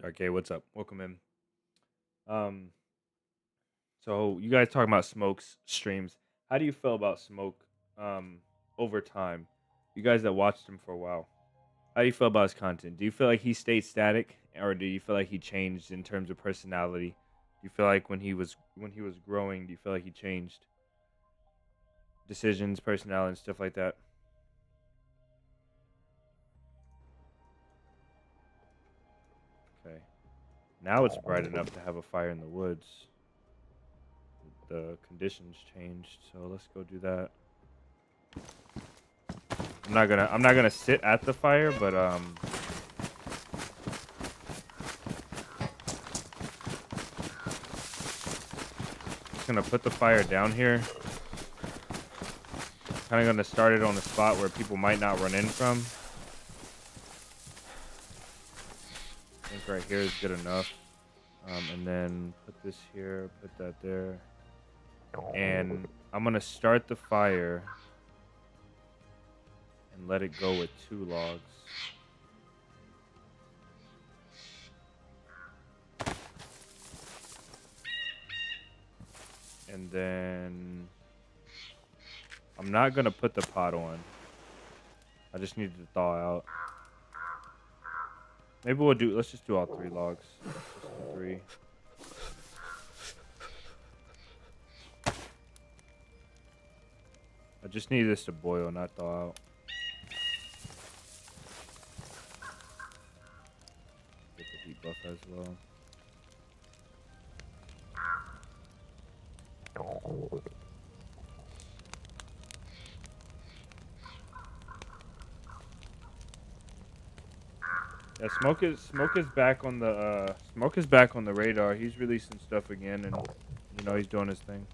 Okay, what's up? Welcome in. Um, so you guys talking about Smoke's streams. How do you feel about Smoke over time? You guys that watched him for a while. How do you feel about his content? Do you feel like he stayed static, or do you feel like he changed in terms of personality? Do you feel like when he was growing, do you feel like he changed decisions, personality, and stuff like that? Okay. Now it's bright enough to have a fire in the woods. The conditions changed, so let's go do that. I'm not gonna sit at the fire, but just gonna put the fire down here. Kind of gonna start it on a spot where people might not run in from. I think right here is good enough. And then put this here, put that there. And I'm gonna start the fire and let it go with 2 logs. And then I'm not gonna put the pot on. I just need to thaw out. Maybe let's just do all 3 logs. Just do 3. I just need this to boil, not thaw out. Get the heat buff as well. Yeah, smoke is back on the radar. He's releasing stuff again, and you know he's doing his thing.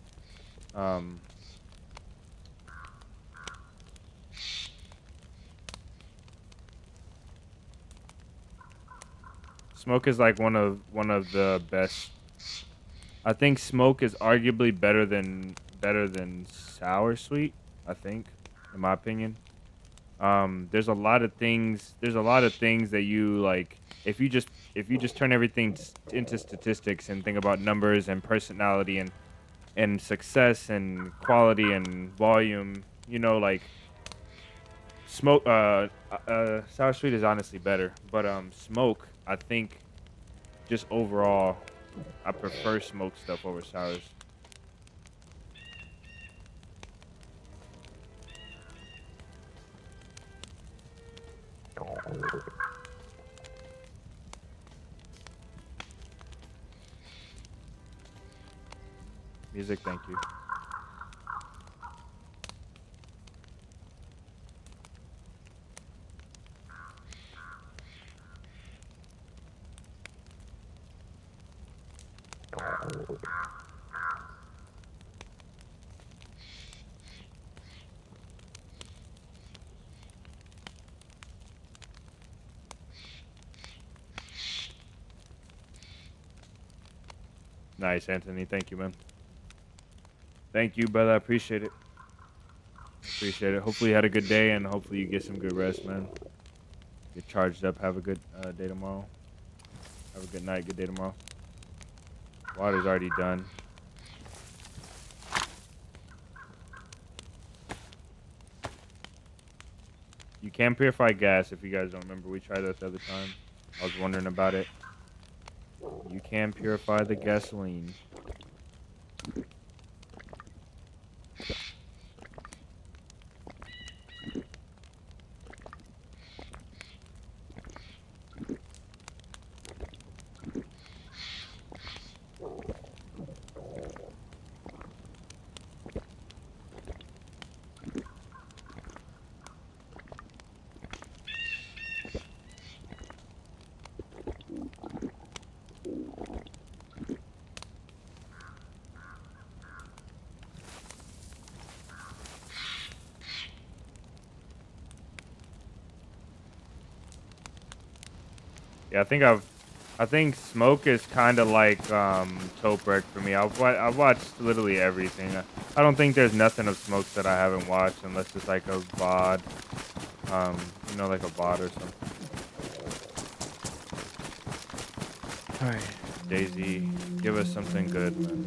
Smoke is like one of the best. I think Smoke is arguably better than Sour Sweet, I think, in my opinion. There's a lot of things that you like if you just turn everything into statistics and think about numbers and personality and success and quality and volume, you know, like Smoke Sour Sweet is honestly better, but Smoke, I think just overall I prefer Smoke stuff over Sours. Music, thank you. Nice, Anthony. Thank you, man. Thank you, brother. I appreciate it. Appreciate it. Hopefully you had a good day, and hopefully you get some good rest, man. Get charged up. Have a good day tomorrow. Have a good night. Good day tomorrow. Water's already done. You can purify gas if you guys don't remember. We tried that the other time. I was wondering about it. You can purify the gasoline. Yeah, I think Smoke is kind of like Toprek for me. I've watched literally everything. I don't think there's nothing of Smoke's that I haven't watched unless it's like a VOD, you know, like a VOD or something. All right, DayZ, give us something good, man.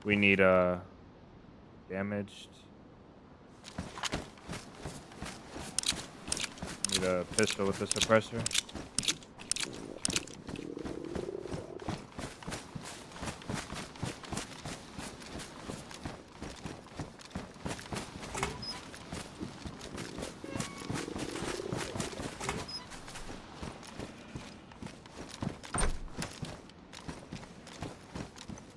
We need damaged. Need a pistol with a suppressor.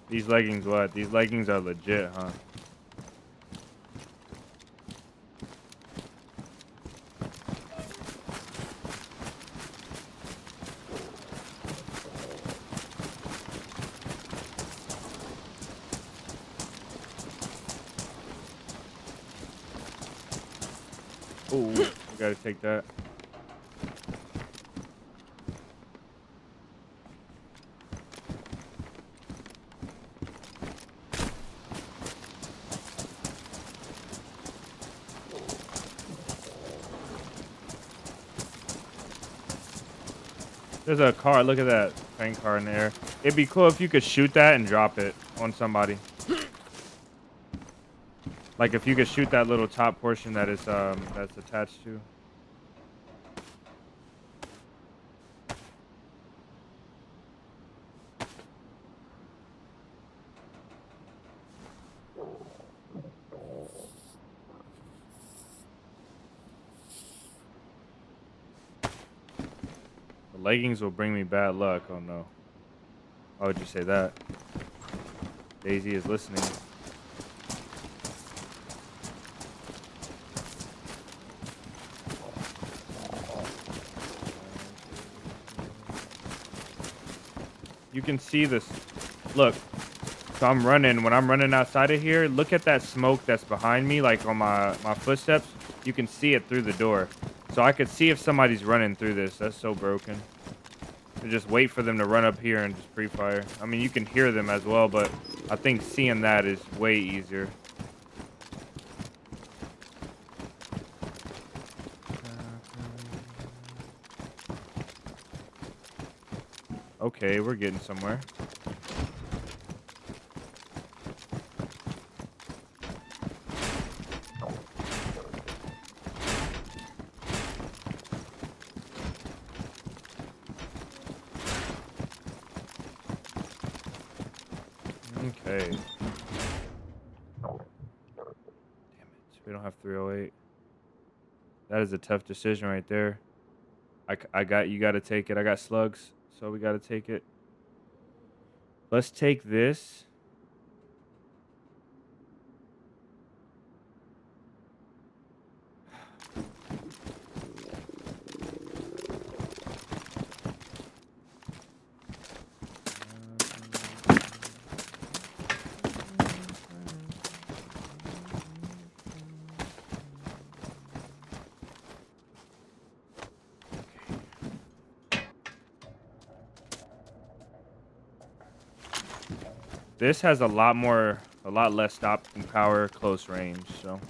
These leggings what? These leggings are legit, huh? Oh, we gotta take that. There's a car. Look at that train car in the air. It'd be cool if you could shoot that and drop it on somebody. Like if you could shoot that little top portion that is that's attached to. The leggings will bring me bad luck. Oh no. Why would you say that? DayZ is listening. You can see this. Look. So I'm running. When I'm running outside of here, look at that smoke that's behind me, like on my footsteps. You can see it through the door. So I could see if somebody's running through this. That's so broken. So just wait for them to run up here and just pre-fire. I mean, you can hear them as well, but I think seeing that is way easier. Okay, we're getting somewhere. Okay. Damn it. We don't have 308. That is a tough decision right there. You got to take it. I got slugs, so we got to take it. Let's take this. This has a lot less stopping power close range, so.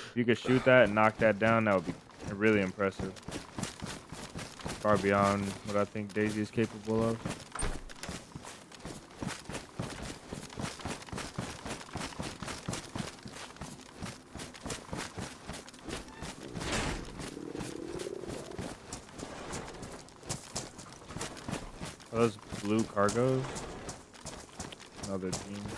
If you could shoot that and knock that down, that would be really impressive. Far beyond what I think DayZ is capable of. Are those blue cargos? No, they're jeans.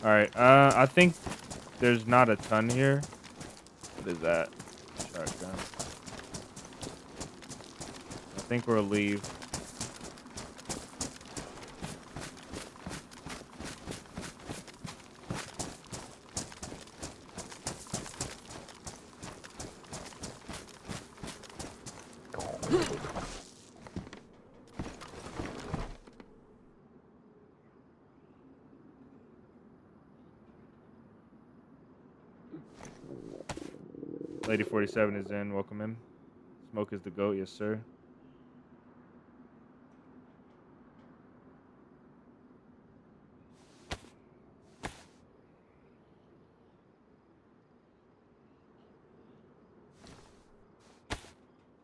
All right. I think there's not a ton here. What is that? Shotgun. I think we'll leave. Lady 47 is in. Welcome in. Smoke is the goat. Yes, sir.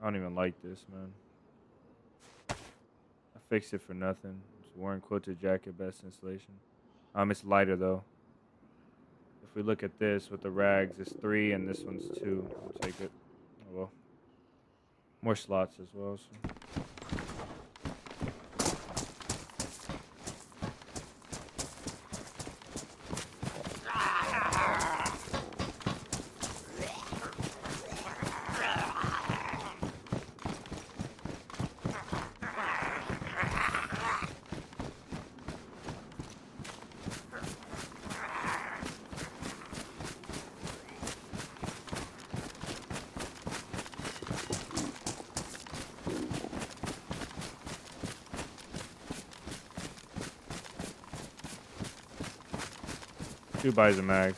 I don't even like this, man. I fixed it for nothing. It's worn quilted jacket, best installation. It's lighter though. If we look at this with the rags, it's 3 and this one's 2. I'll take it. Oh well. More slots as well. So. Two buys a mag.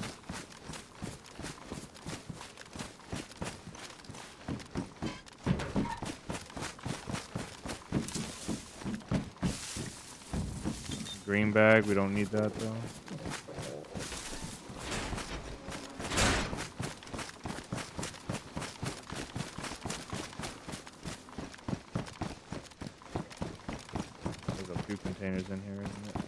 Green bag, we don't need that though. There's a few containers in here, isn't it?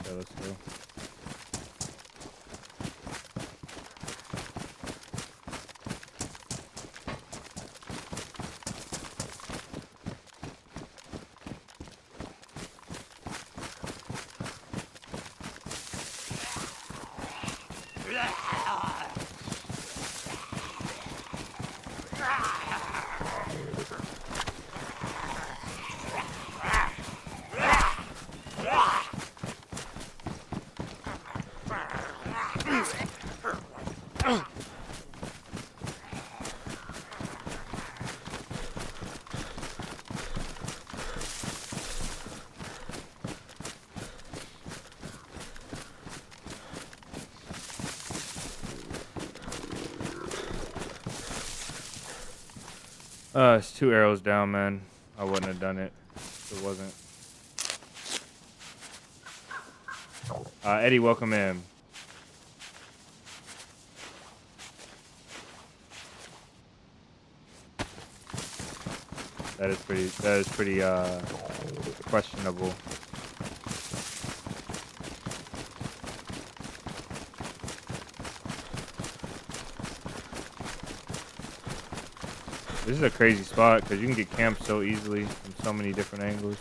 Okay, let's go. It's 2 arrows down, man. I wouldn't have done it if it wasn't. Eddie, welcome in. That is pretty questionable. This is a crazy spot because you can get camped so easily from so many different angles.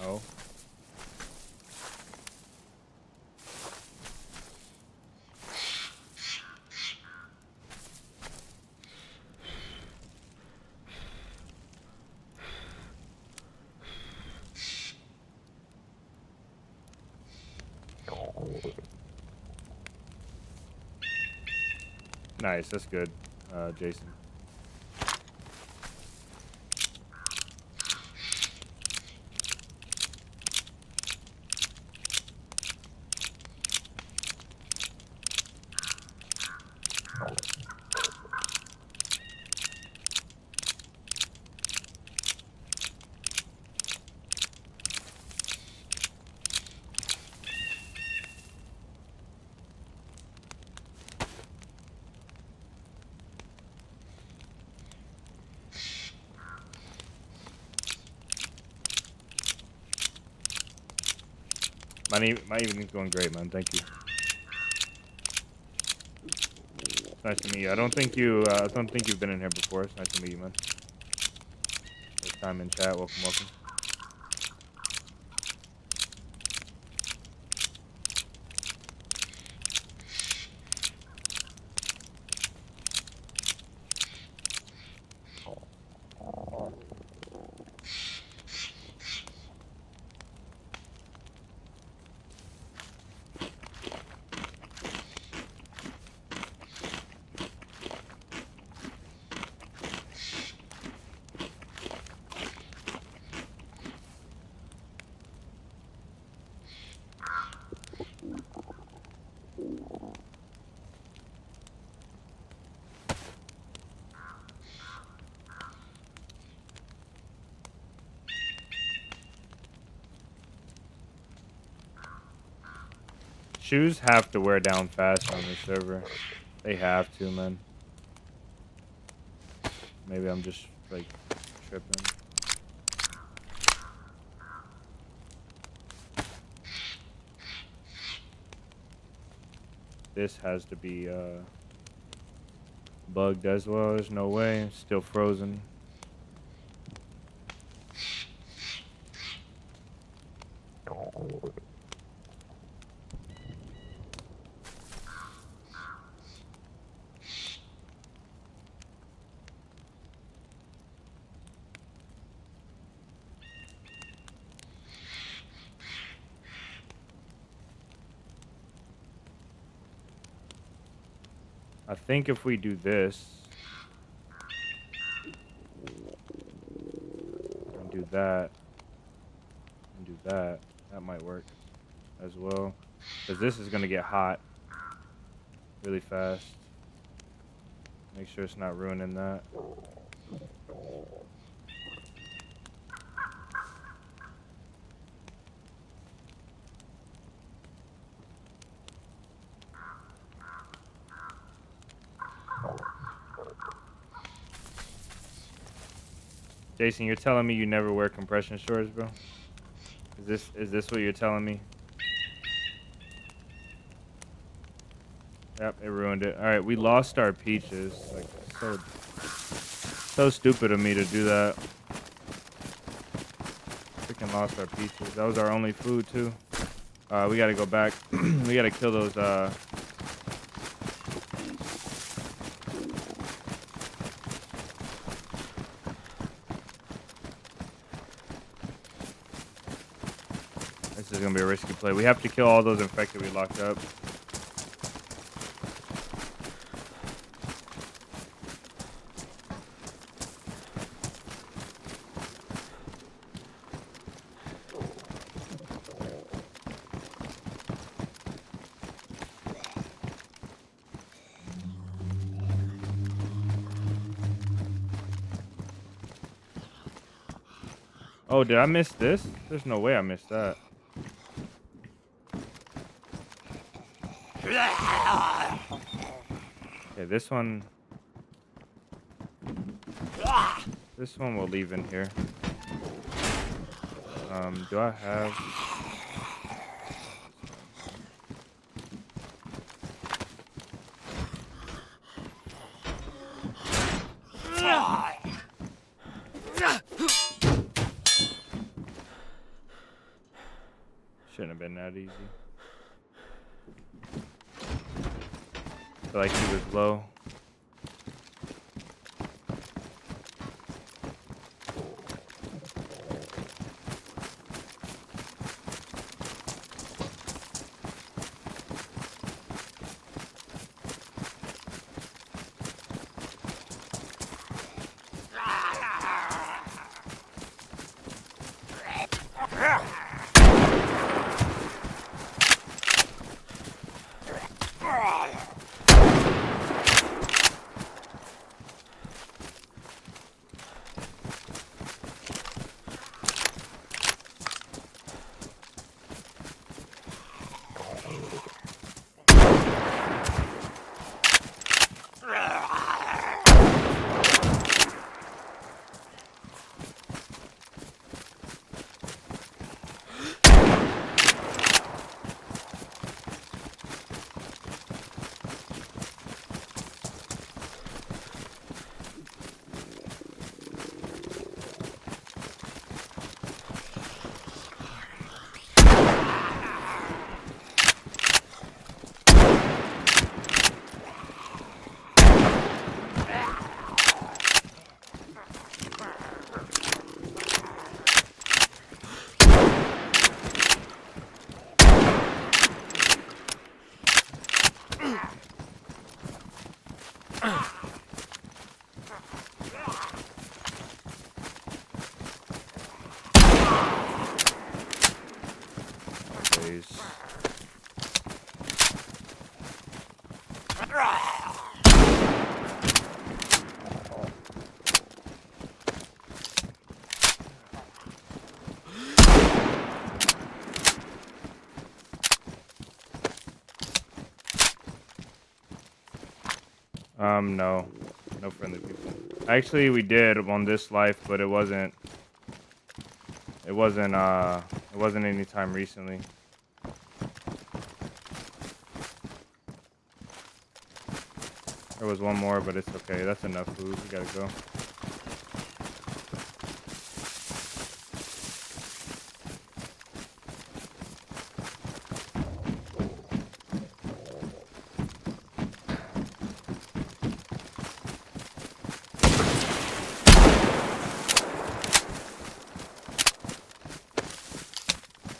No. Nice, that's good, Jason. My evening's going great, man. Thank you. It's nice to meet you. I don't think you've been in here before. It's nice to meet you, man. First time in chat. Welcome, welcome. Shoes have to wear down fast on this server. They have to, man. Maybe I'm just like tripping. This has to be bugged as well. There's no way. It's still frozen. I think if we do this and do that and do that, that might work as well. Because this is going to get hot really fast. Make sure it's not ruining that. Jason, you're telling me you never wear compression shorts, bro? Is this what you're telling me? Yep, it ruined it. All right, we lost our peaches. Like, so stupid of me to do that. Freaking lost our peaches. That was our only food too. We gotta go back. We gotta kill those. This is gonna be a risky play. We have to kill all those infected we locked up. Oh, did I miss this? There's no way I missed that. Okay, this one we'll leave in here. Do I have... Shouldn't have been that easy. I feel like he was low. Days. No. No friendly people. Actually, we did on this life, but it wasn't any time recently. There was one more, but it's okay. That's enough food. We gotta go.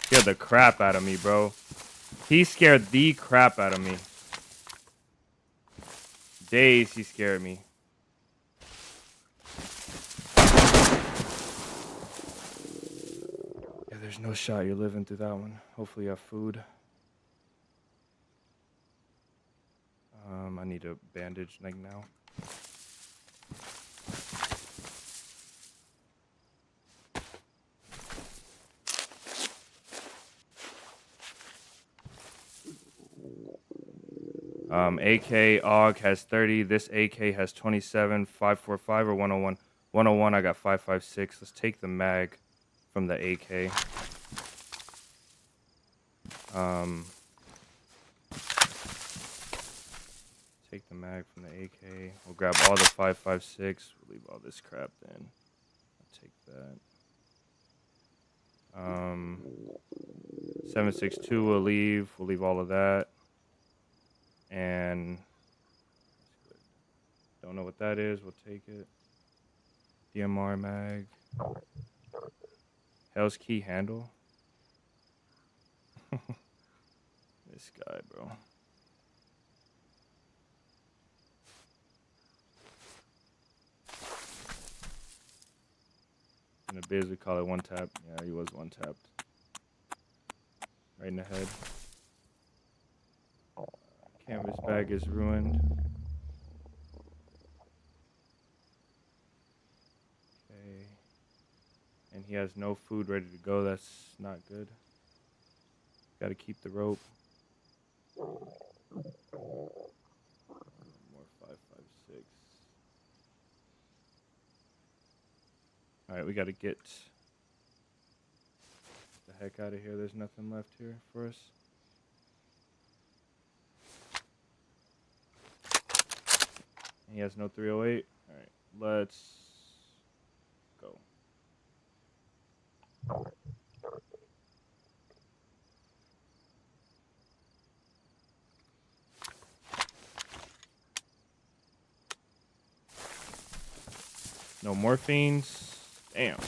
Scared the crap out of me, bro. He scared the crap out of me. Days he scared me. Yeah, there's no shot you're living through that one. Hopefully you have food. I need a bandage like now. AK AUG has 30. This AK has 27, 545 or 101. 101, I got 556. Let's take the mag from the AK. Take the mag from the AK. We'll grab all the 556. We'll leave all this crap then. I'll take that. 762 we'll leave. We'll leave all of that. And don't know what that is. We'll take it. DMR mag. Hell's key handle. This guy, bro. In the biz, we call it one tap. Yeah, he was one tapped. Right in the head. Canvas bag is ruined. Okay. And he has no food ready to go. That's not good. Gotta keep the rope. More 556. Alright, we gotta get the heck out of here. There's nothing left here for us. He has no 308. Alright, let's go. No morphines. Damn.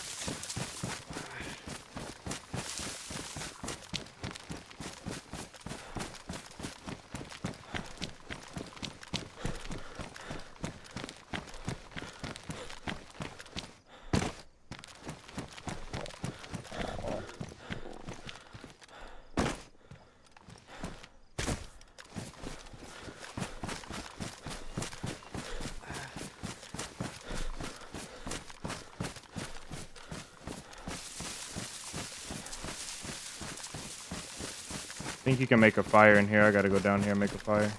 I think you can make a fire in here. I gotta go down here and make a fire.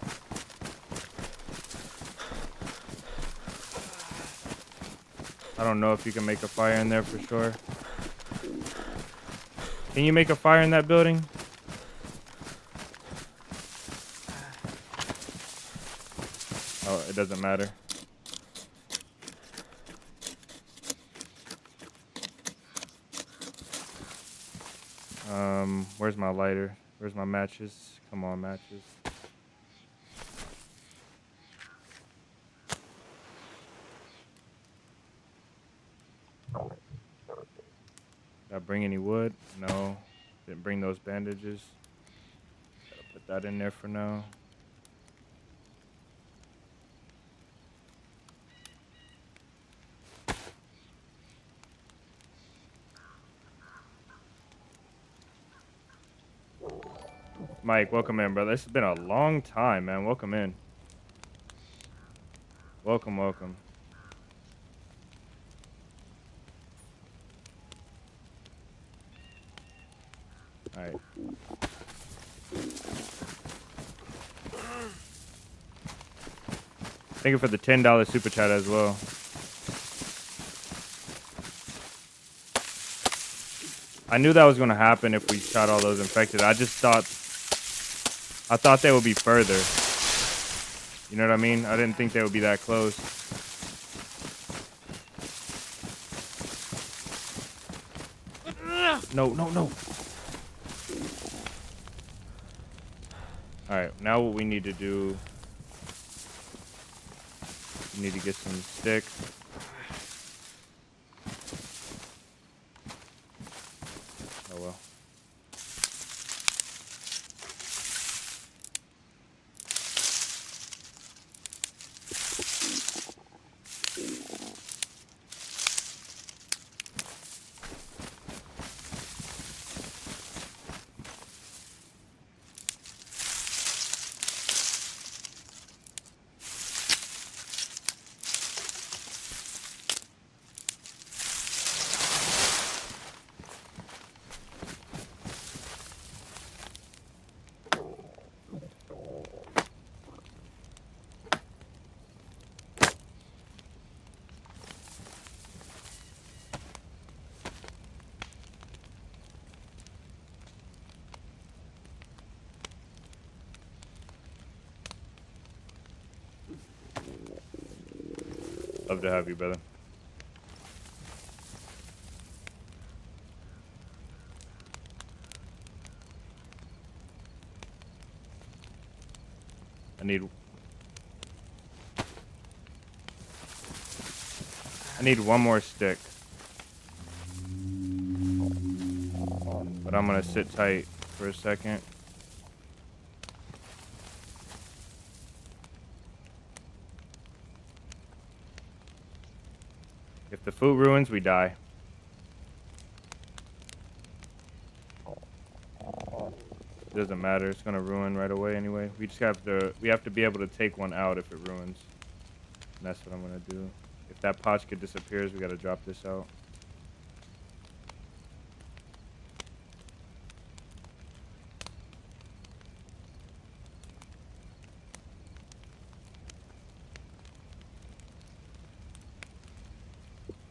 I don't know if you can make a fire in there for sure. Can you make a fire in that building? Oh, it doesn't matter. Where's my lighter? Where's my matches? Come on, matches. Did I bring any wood? No. Didn't bring those bandages. Gotta put that in there for now. Mike, welcome in, brother. It's been a long time, man. Welcome in. Welcome, welcome. All right. Thank you for the $10 super chat as well. I knew that was going to happen if we shot all those infected. I thought they would be further. You know what I mean? I didn't think they would be that close. No, no, no. All right, now what we need to do, we need to get some sticks. Oh well. Love to have you, brother. I need one more stick. But I'm gonna sit tight for a second. If the food ruins, we die. It doesn't matter. It's gonna ruin right away anyway. We have to be able to take one out if it ruins. And that's what I'm gonna do. If that potchka disappears, we gotta drop this out.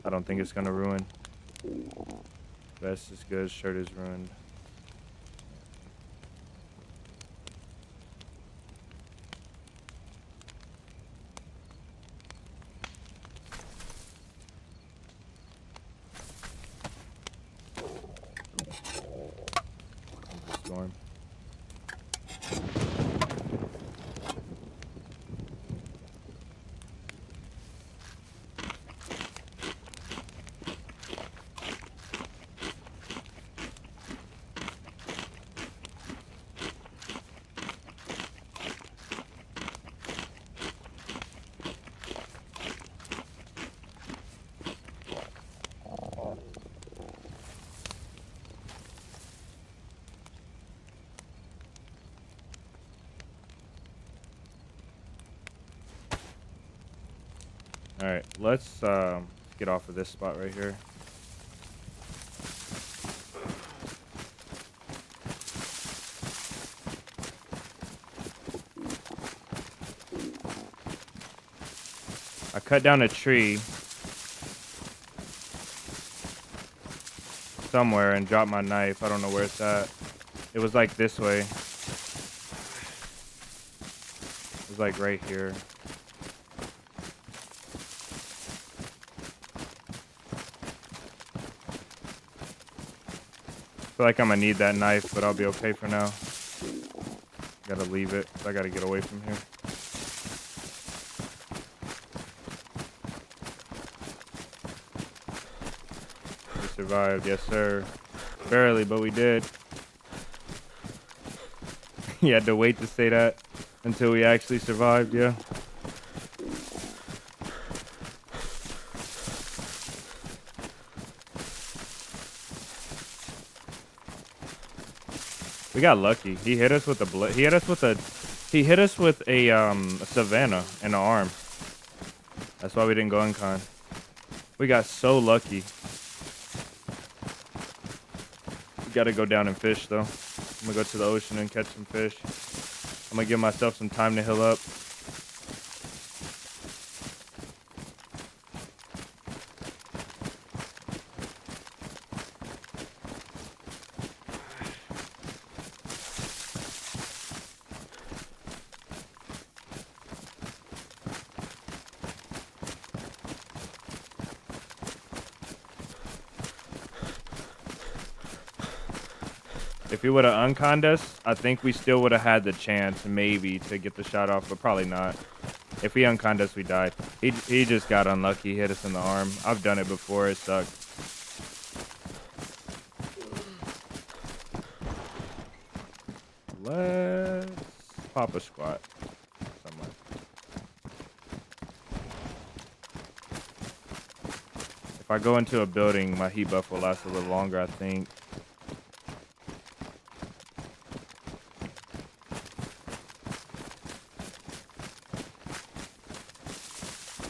I don't think it's gonna ruin. Vest is good. Shirt is ruined. Storm. All right, let's get off of this spot right here. I cut down a tree somewhere and dropped my knife. I don't know where it's at. It was like this way. It was like right here. I feel like I'm gonna need that knife, but I'll be okay for now. Gotta leave it. I gotta get away from here. We survived, yes sir. Barely, but we did. You had to wait to say that until we actually survived, yeah. We got lucky. He hit us with a he hit us with a Savannah in the arm. That's why we didn't go uncon. We got so lucky. We gotta go down and fish though. I'm gonna go to the ocean and catch some fish. I'm gonna give myself some time to heal up. If he would have unconned us, I think we still would have had the chance maybe to get the shot off, but probably not. If he unconned us, we died. He just got unlucky, hit us in the arm. I've done it before, it sucked. Let's pop a squat somewhere. If I go into a building, my heat buff will last a little longer, I think.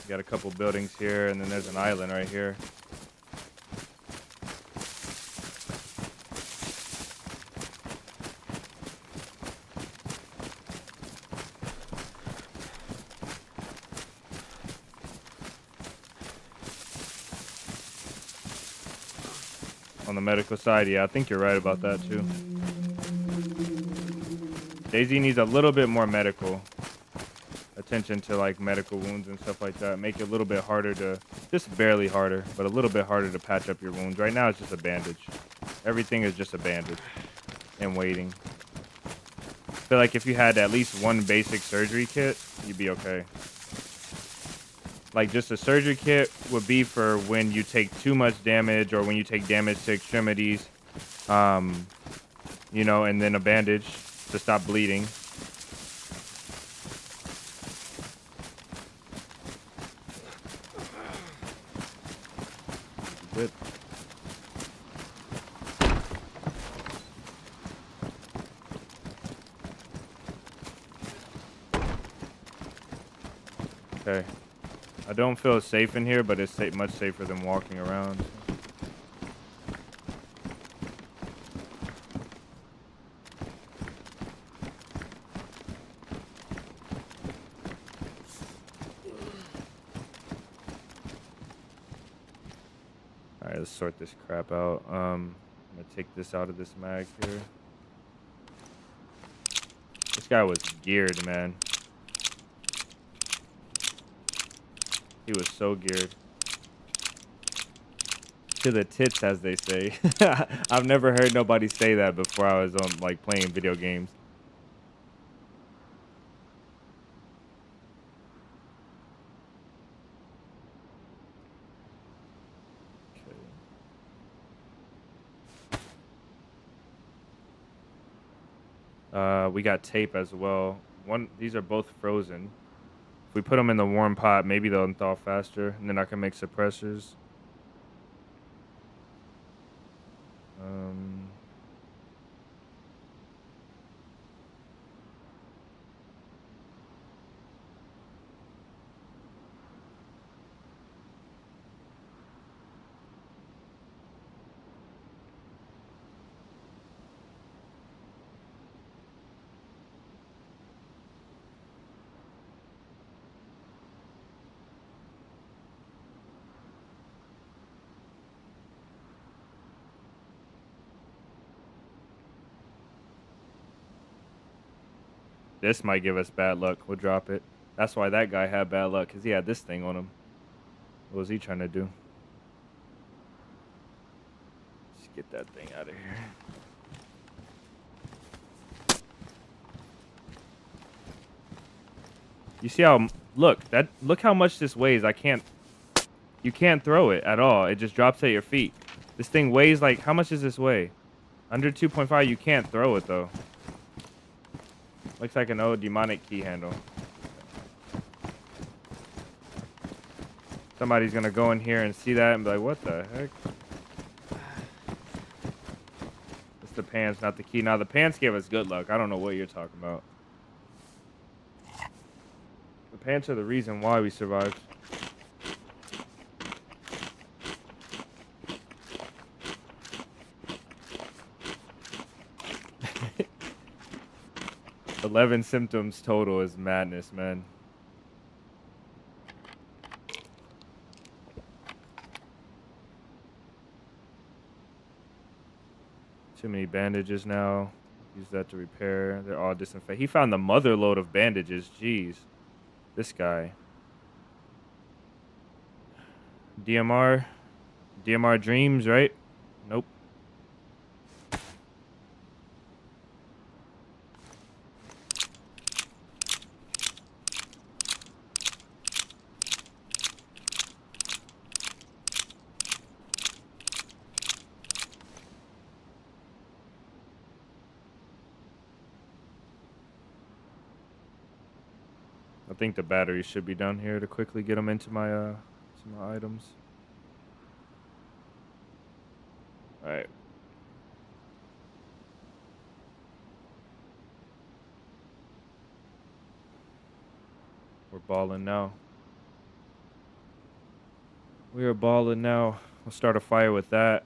Got a couple buildings here, and then there's an island right here. On the medical side, yeah, I think you're right about that too. DayZ needs a little bit more medical attention to like medical wounds and stuff like that. Make it a little bit harder to, just barely harder, but a little bit harder to patch up your wounds. Right now it's just a bandage. Everything is just a bandage and waiting. I feel like if you had at least one basic surgery kit, you'd be okay. Like just a surgery kit would be for when you take too much damage or when you take damage to extremities, you know, and then a bandage to stop bleeding. Good. Okay. I don't feel safe in here, but it's much safer than walking around. Alright, let's sort this crap out. I'm gonna take this out of this mag here. This guy was geared, man. He was so geared. To the tits, as they say. I've never heard nobody say that before I was on like playing video games. Okay. We got tape as well. These are both frozen. If we put them in the warm pot, maybe they'll thaw faster, and then I can make suppressors. This might give us bad luck. We'll drop it. That's why that guy had bad luck, because he had this thing on him. What was he trying to do? Let's get that thing out of here. You see how, look how much this weighs. You can't throw it at all. It just drops at your feet. This thing weighs like, how much does this weigh? Under 2.5, you can't throw it though. Looks like an old demonic key handle. Somebody's gonna go in here and see that and be like, what the heck? This the pants, not the key. Now, the pants gave us good luck. I don't know what you're talking about. The pants are the reason why we survived. "11 symptoms total" is madness, man. Too many bandages now. Use that to repair. They're all disinfected. He found the mother load of bandages. Jeez. This guy. DMR. DMR dreams, right? Nope. I think the batteries should be down here to quickly get them into my items. All right. We're balling now. We are balling now. We'll start a fire with that.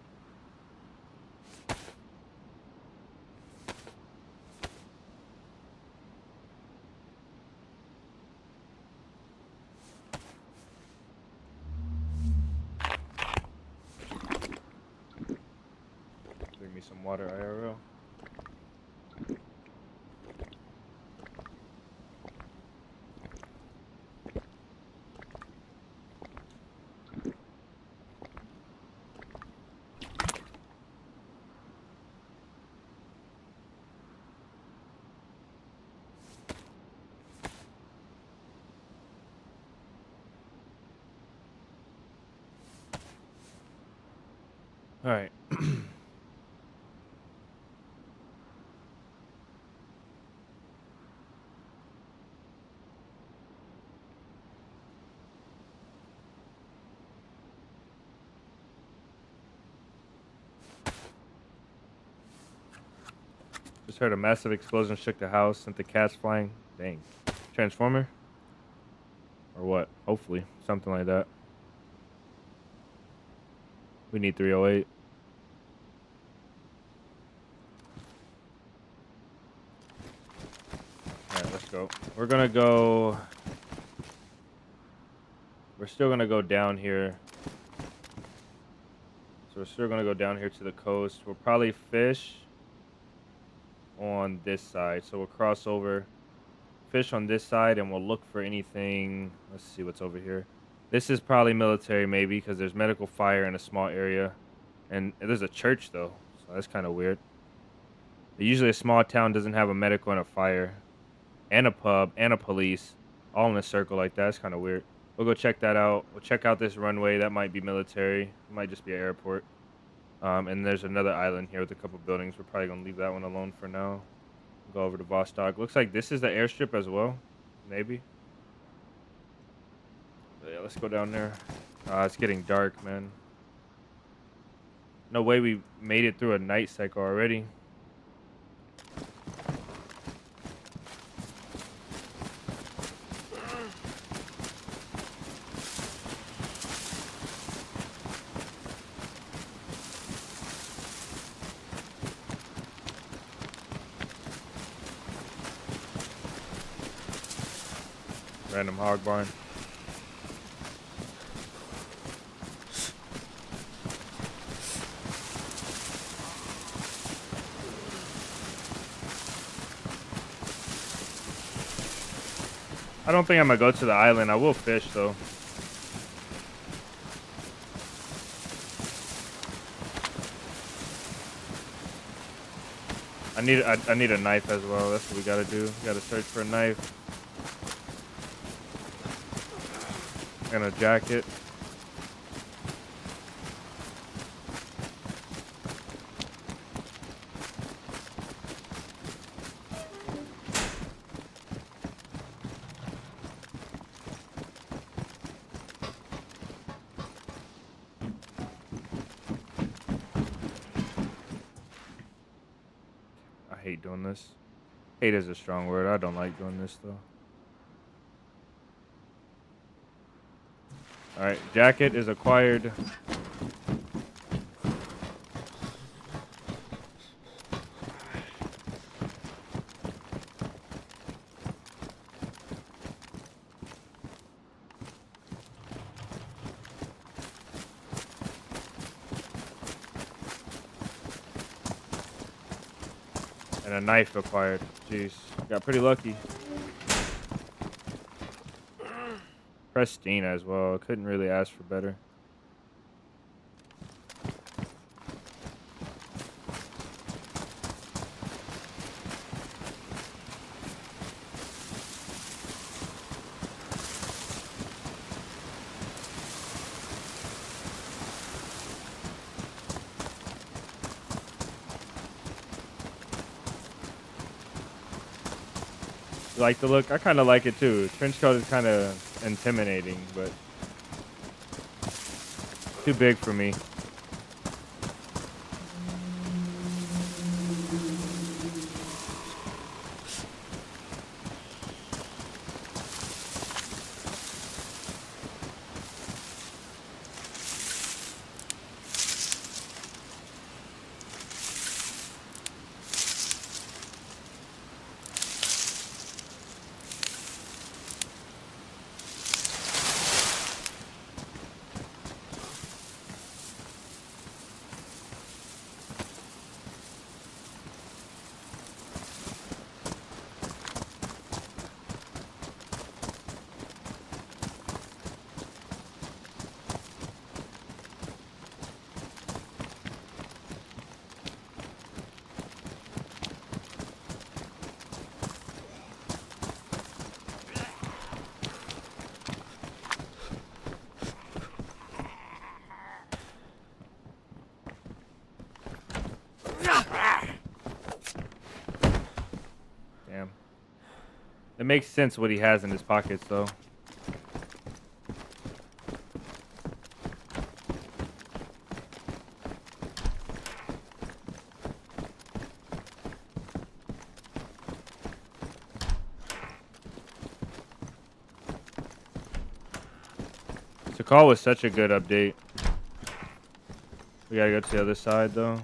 Bring me some water, IRL. All right. Just heard a massive explosion shook the house, sent the cats flying. Dang. Transformer? Or what? Hopefully. Something like that. We need 308. Alright, let's go. We're gonna go... We're still gonna go down here. So we're still gonna go down here to the coast. We'll probably fish on this side. So we'll cross over, fish on this side, and we'll look for anything. Let's see what's over here. This is probably military, maybe, because there's medical fire in a small area. And there's a church, though, so that's kind of weird. Usually a small town doesn't have a medical and a fire, and a pub, and a police, all in a circle like that. It's kind of weird. We'll go check that out. We'll check out this runway. That might be military. It might just be an airport. And there's another island here with a couple buildings. We're probably going to leave that one alone for now. Go over to Vostok. Looks like this is the airstrip as well. Maybe. But yeah, let's go down there. It's getting dark, man. No way we made it through a night cycle already. Random hog barn. I don't think I'm gonna go to the island. I will fish though. I need a knife as well. That's what we gotta do. We gotta search for a knife. And a jacket. hate doing this. Hate is a strong word. I don't like doing this though. All right, jacket is acquired. And a knife acquired. Jeez, got pretty lucky. Pristine as well. Couldn't really ask for better. You like the look? I kind of like it too. Trench coat is kind of intimidating, but too big for me. Damn. It makes sense what he has in his pockets, though. Call was such a good update. We gotta go to the other side though.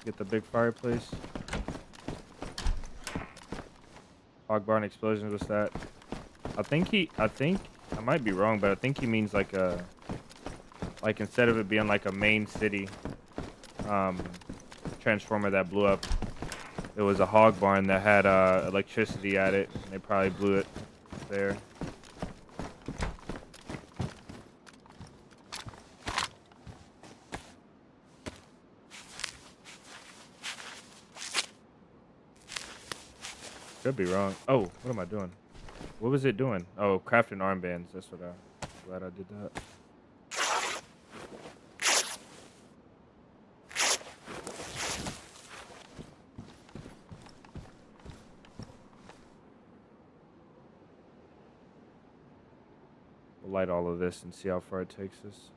Get the big fireplace. Hog barn explosions. What's that? I think I might be wrong, but I think he means like instead of it being like a main city transformer that blew up, it was a hog barn that had electricity at it. And they probably blew it there. Could be wrong. Oh, what am I doing? What was it doing? Oh, crafting armbands. That's what glad I did that. We'll light all of this and see how far it takes us.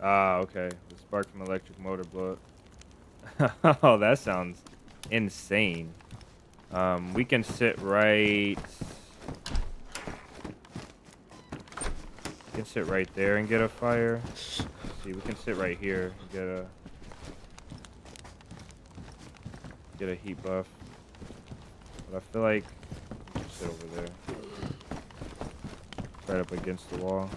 Ah, okay. The spark from electric motor blow up. Oh, that sounds insane. We can sit right... We can sit right there and get a fire. Let's see, we can sit right here and get a heat buff. But I feel like we can sit over there. Right up against the wall.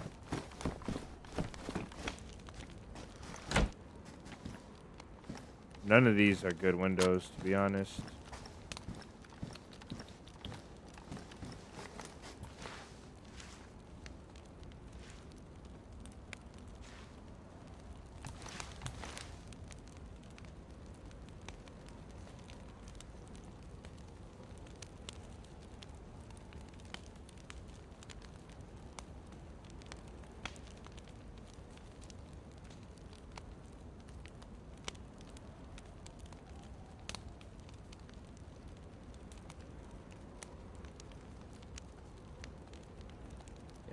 None of these are good windows, to be honest.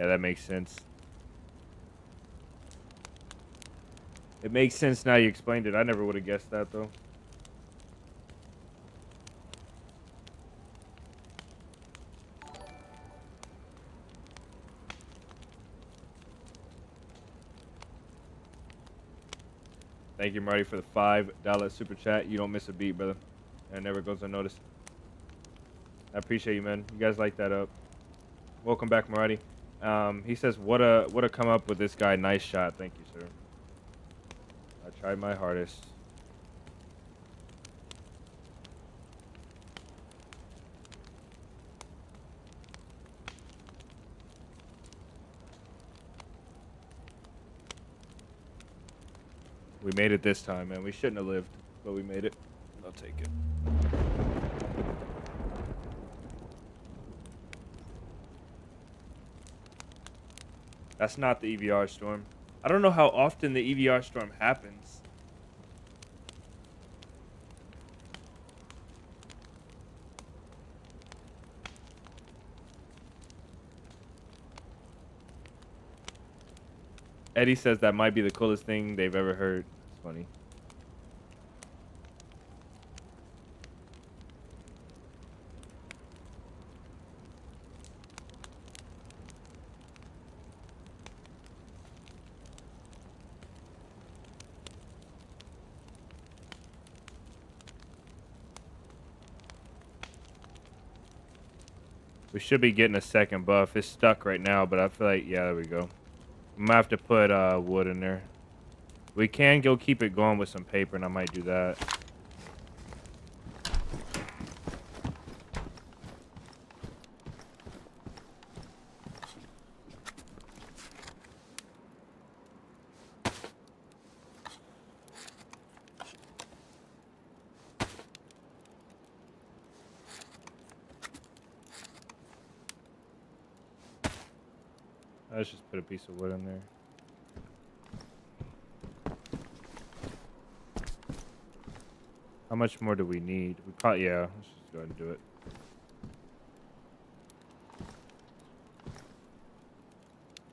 Yeah, that makes sense. It makes sense now you explained it. I never would have guessed that, though. Thank you, Marty, for the $5 super chat. You don't miss a beat, brother. And it never goes unnoticed. I appreciate you, man. You guys like that up. Welcome back, Marty. He says, what a come up with this guy. Nice shot. Thank you, sir. I tried my hardest. We made it this time, man. We shouldn't have lived, but we made it. I'll take it. That's not the EVR storm. I don't know how often the EVR storm happens. Eddie says that might be the coolest thing they've ever heard. It's funny. We should be getting a second buff. It's stuck right now, but I feel like, yeah, there we go. I'm gonna have to put wood in there. We can go keep it going with some paper, and I might do that. Let's just put a piece of wood in there. How much more do we need? We probably, yeah, let's just go ahead and do it.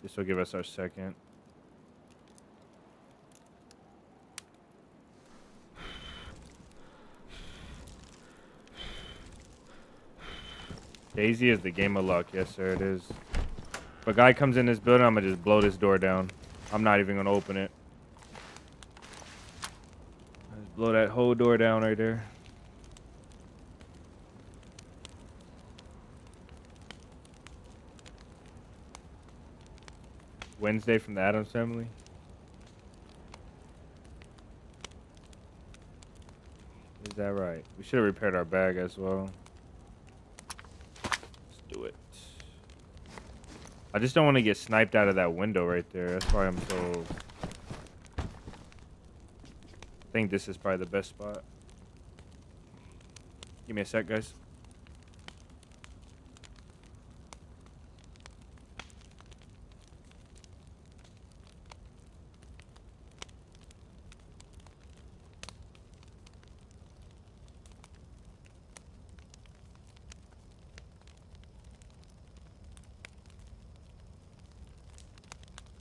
This will give us our second. DayZ is the game of luck. Yes, sir, it is. If a guy comes in this building, I'm gonna just blow this door down. I'm not even gonna open it. Just blow that whole door down right there. Wednesday from the Addams Family. Is that right? We should have repaired our bag as well. Let's do it. I just don't want to get sniped out of that window right there. That's why I'm so... I think this is probably the best spot. Give me a sec, guys.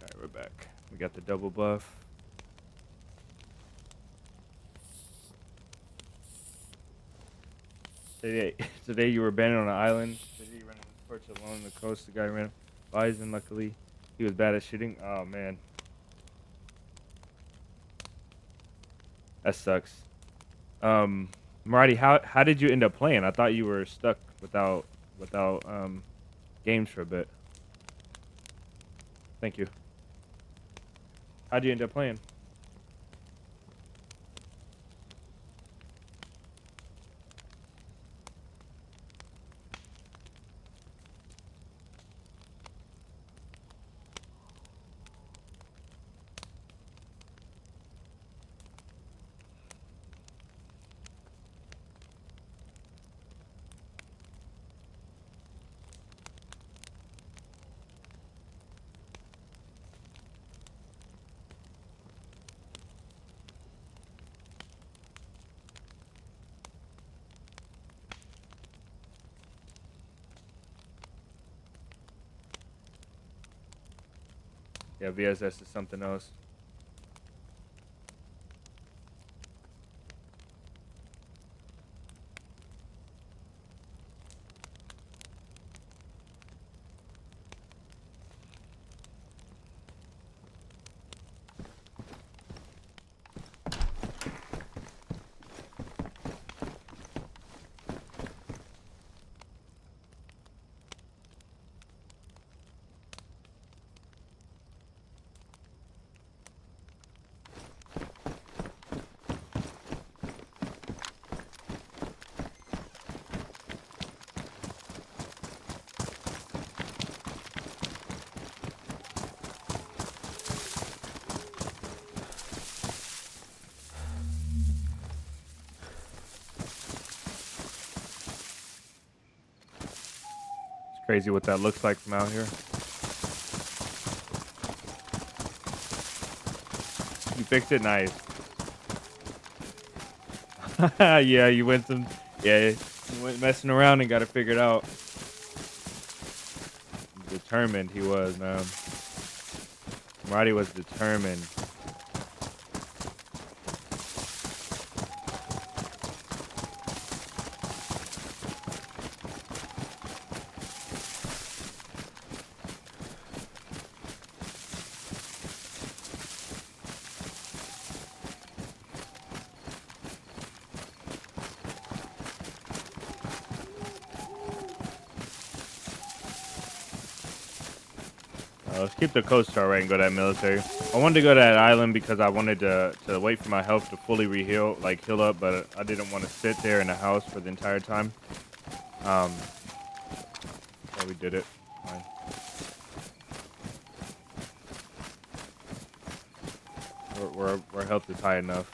Alright, we're back. We got the double buff. Today you were abandoned on an island. Today you ran the torch alone on the coast. The guy ran bison. Luckily, he was bad at shooting. Oh man, that sucks. Marty, how did you end up playing? I thought you were stuck without games for a bit. Thank you. How'd you end up playing? Yeah, VSS is something else. It's crazy what that looks like from out here. You fixed it, nice. Yeah, you went some. Yeah, you went messing around and got it figured out. Determined he was, man. Marty was determined. Let's keep the Coast Star right and go to that military. I wanted to go to that island because I wanted to wait for my health to fully heal up, but I didn't want to sit there in the house for the entire time. So we did it. Fine. Our health is high enough.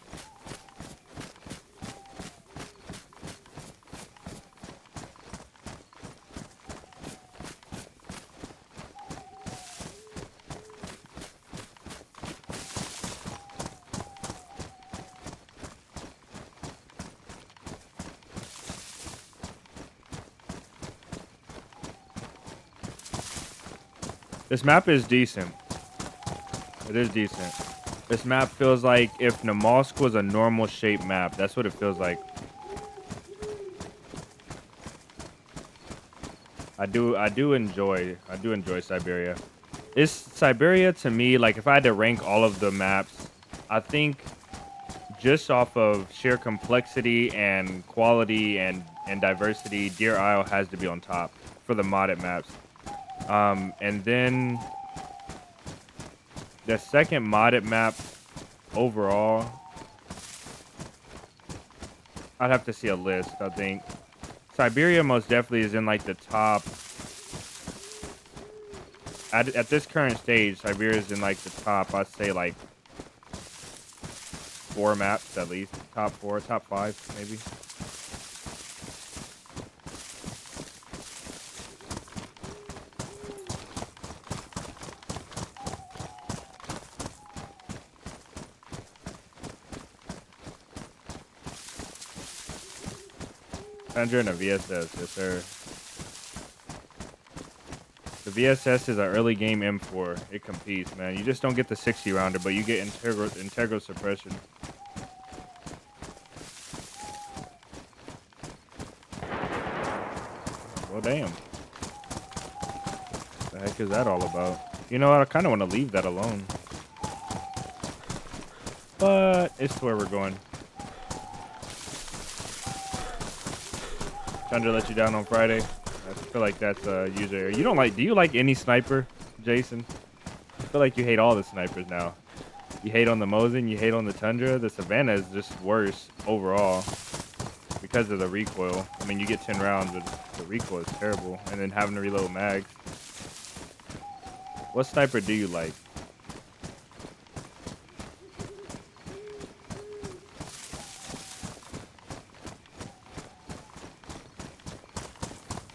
This map is decent. It is decent. This map feels like if Namalsk was a normal shaped map. That's what it feels like. I do enjoy Siberia. It's Siberia to me, like if I had to rank all of the maps, I think just off of sheer complexity and quality and diversity, Deer Isle has to be on top for the modded maps. And then the second modded map overall, I'd have to see a list. I think Siberia most definitely is in like the top. At this current stage, Siberia is in like the top. I'd say like 4 maps at least. Top 4, top 5 maybe. Tundra and a VSS, yes sir. The VSS is an early game M4. It competes, man. You just don't get the 60 rounder, but you get integral suppression. Well, damn. What the heck is that all about? You know what? I kind of want to leave that alone. But it's to where we're going. Tundra let you down on Friday. I feel like that's a user. You don't like? Do you like any sniper, Jason? I feel like you hate all the snipers now. You hate on the Mosin. You hate on the Tundra. The Savannah is just worse overall because of the recoil. I mean, you get 10 rounds, but the recoil is terrible. And then having to reload mags. What sniper do you like?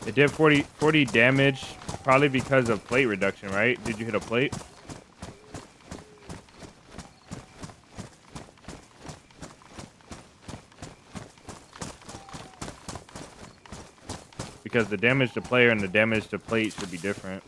It did 40 damage, probably because of plate reduction, right? Did you hit a plate? Because the damage to player and the damage to plate should be different.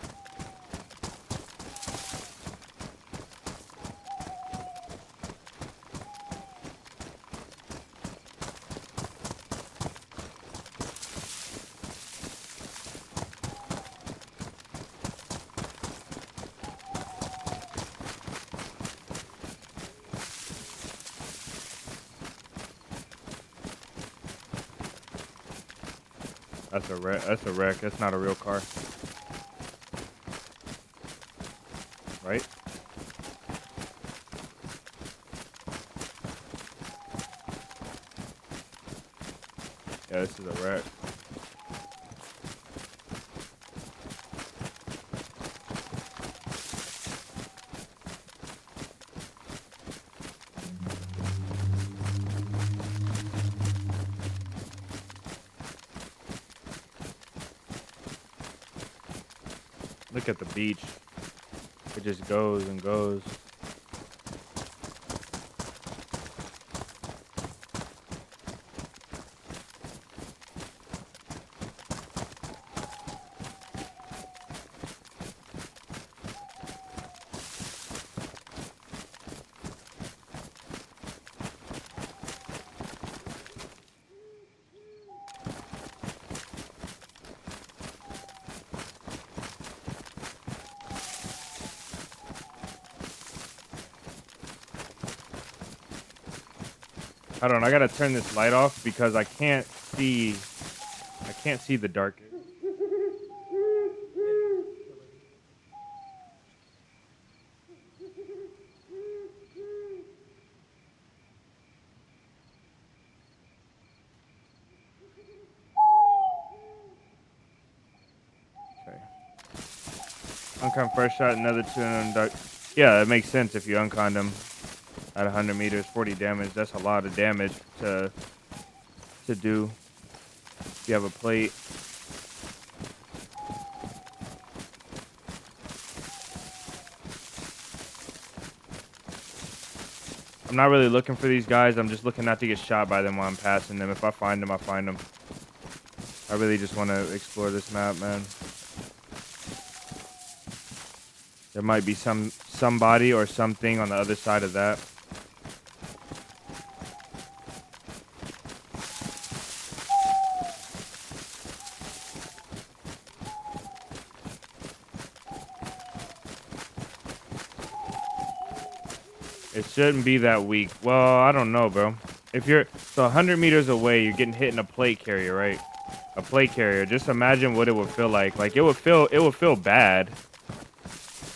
That's a wreck. That's a wreck. That's not a real car, right? Yeah, this is a wreck. Look at the beach. It just goes and goes. Hold on, I gotta turn this light off because I can't see the dark. Okay. Uncon first shot, another 2 and dark. Yeah, that makes sense if you uncon them at 100 meters, 40 damage. That's a lot of damage to do. If you have a plate. I'm not really looking for these guys. I'm just looking not to get shot by them while I'm passing them. If I find them, I find them. I really just want to explore this map, man. There might be somebody or something on the other side of that. It shouldn't be that weak. Well, I don't know, bro. If you're so 100 meters away, you're getting hit in a plate carrier, right? A plate carrier. Just imagine what it would feel like. Like it would feel bad.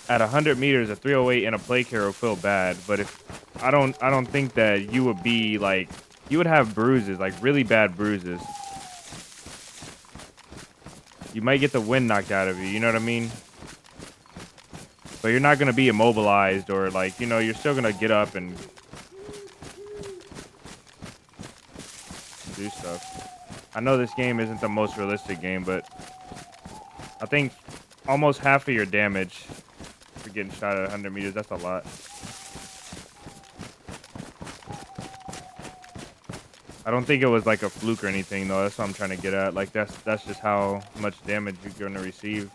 At 100 meters, a 308 in a plate carrier would feel bad. But if I don't think that you would be like, you would have bruises, like really bad bruises. You might get the wind knocked out of you. You know what I mean? But you're not going to be immobilized or like, you know, you're still going to get up and do stuff. I know this game isn't the most realistic game, but I think almost half of your damage for getting shot at 100 meters, that's a lot. I don't think it was like a fluke or anything, though. That's what I'm trying to get at. Like, that's just how much damage you're going to receive.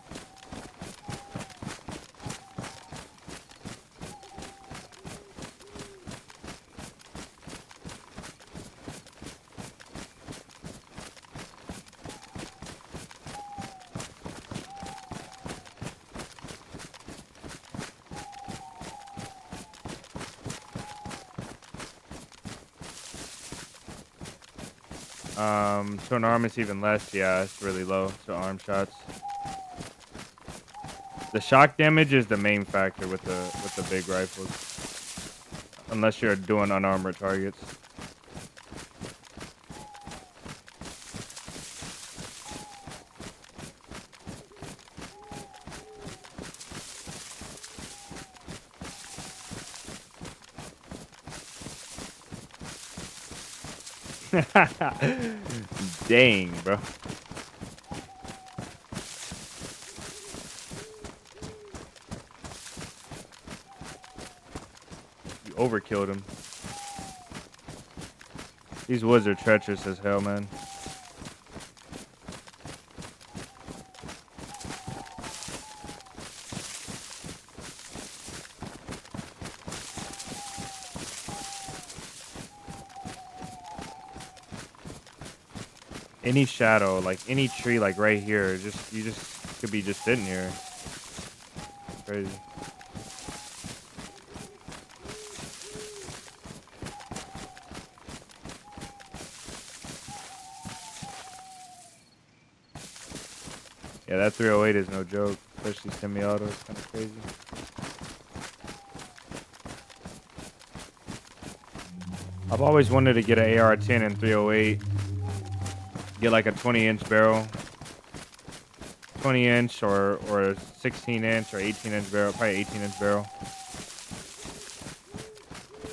To an arm, it's even less. Yeah, it's really low to arm shots. The shock damage is the main factor with the big rifles, unless you're doing unarmored targets. Dang, bro. You overkilled him. These woods are treacherous as hell, man. Any shadow, like any tree, like right here, you just could be just sitting here. Crazy. Yeah, that 308 is no joke, especially semi-auto. It's kind of crazy. I've always wanted to get an AR-10 and 308. Get like a 20-inch barrel. 20-inch or a 16-inch or 18-inch barrel. Probably 18-inch barrel.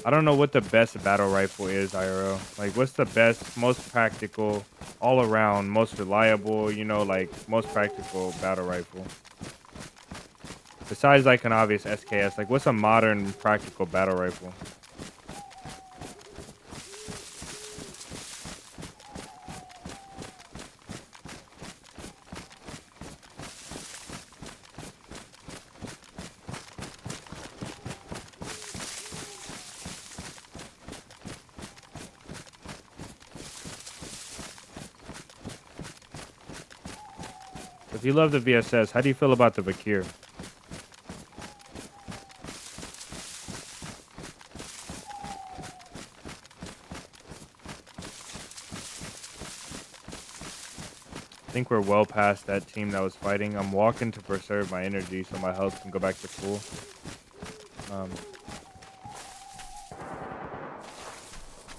I don't know what the best battle rifle is, IRL. Like, what's the best, most practical, all around, most reliable, you know, like, most practical battle rifle? Besides, like, an obvious SKS, like, what's a modern practical battle rifle? If you love the VSS, how do you feel about the Vakir? I think we're well past that team that was fighting. I'm walking to preserve my energy so my health can go back to full.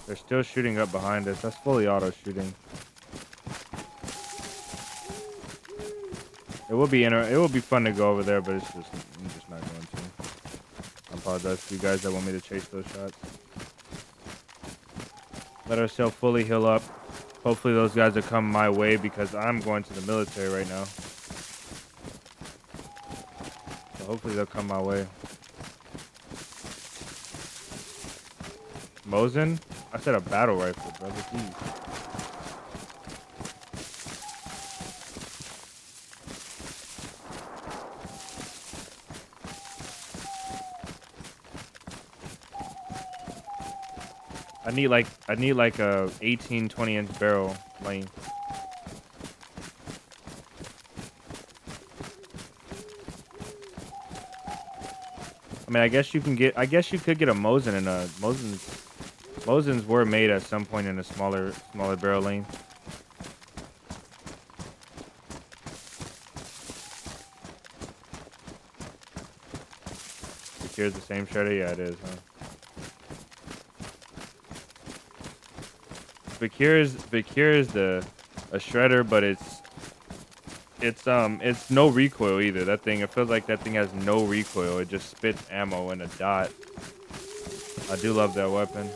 They're still shooting up behind us. That's fully auto shooting. It will be fun to go over there, but I'm just not going to. I apologize to you guys that want me to chase those shots. Let ourselves fully heal up. Hopefully those guys will come my way because I'm going to the military right now. So hopefully they'll come my way. Mosin? I said a battle rifle, brother. Jeez. I need like a 18, 20-inch barrel length. I mean, I guess you could get a Mosin and a Mosins were made at some point in a smaller barrel length. Here's the same shredder? Yeah, it is, huh? Bakir is a shredder, but it's no recoil either. That thing, it feels like that thing has no recoil. It just spits ammo in a dot. I do love that weapon.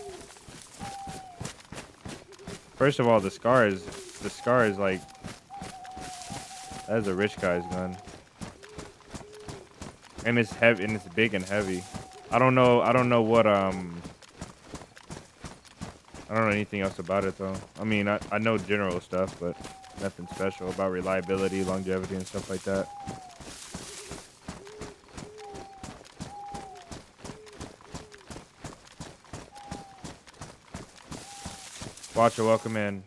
First of all, the scar is like, that is a rich guy's gun. And it's heavy, and it's big and heavy. I don't know anything else about it though. I mean, I know general stuff, but nothing special about reliability, longevity, and stuff like that. Watcher, welcome in.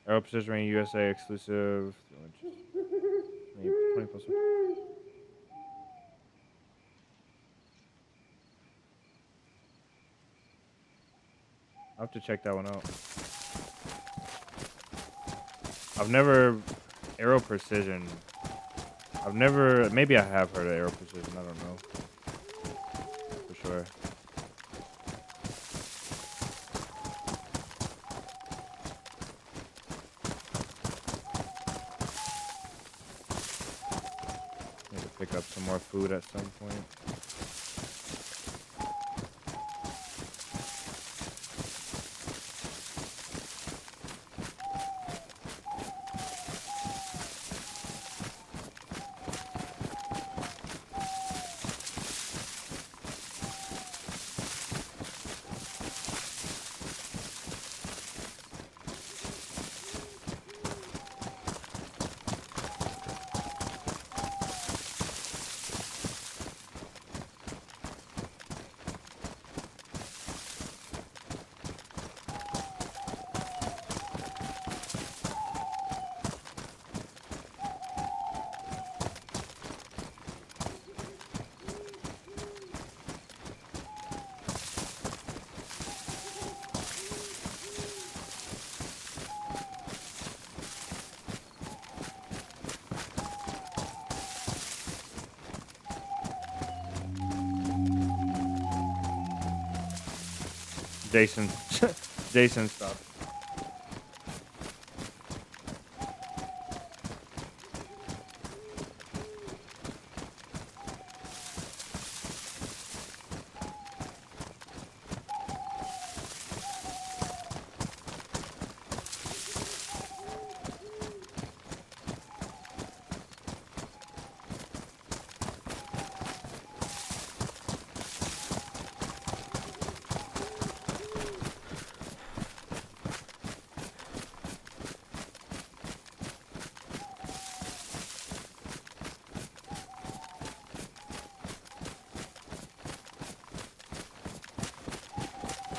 Aero Precision Range USA exclusive. 20 plus. I'll have to check that one out. I've never Aero Precision. Maybe I have heard of Aero Precision. I don't know for sure. Need to pick up some more food at some point. Jason, Jason stuff.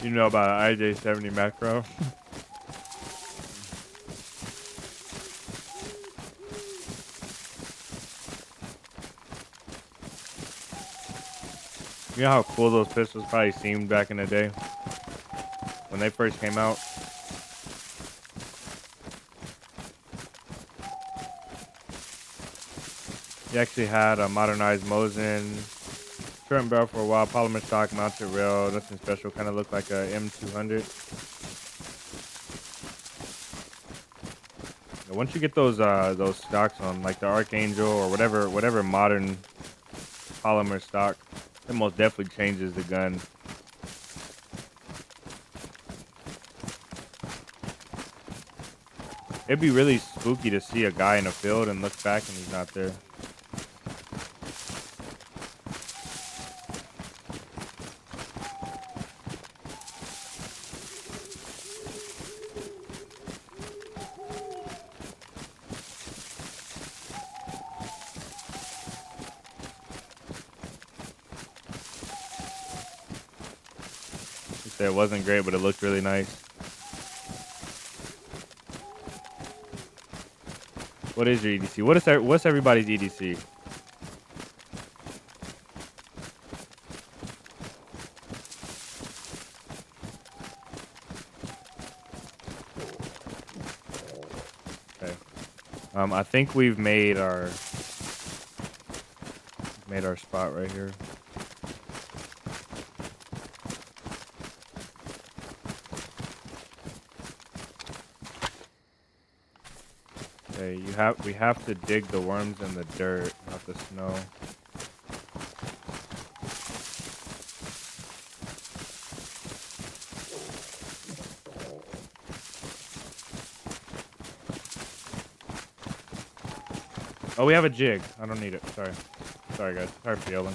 You know about IJ70 macro? You know how cool those pistols probably seemed back in the day when they first came out? He actually had a modernized Mosin, short and barrel for a while, polymer stock, mounted rail, nothing special, kind of looked like a M200. And once you get those stocks on, like the Archangel or whatever modern polymer stock, it most definitely changes the gun. It'd be really spooky to see a guy in a field and look back and he's not there. He said it wasn't great, but it looked really nice. What is your EDC? What's everybody's EDC? Okay. I think we've made our spot right here. Okay, we have to dig the worms in the dirt, not the snow. Oh, we have a jig. I don't need it. Sorry. Sorry, guys. Sorry for yelling.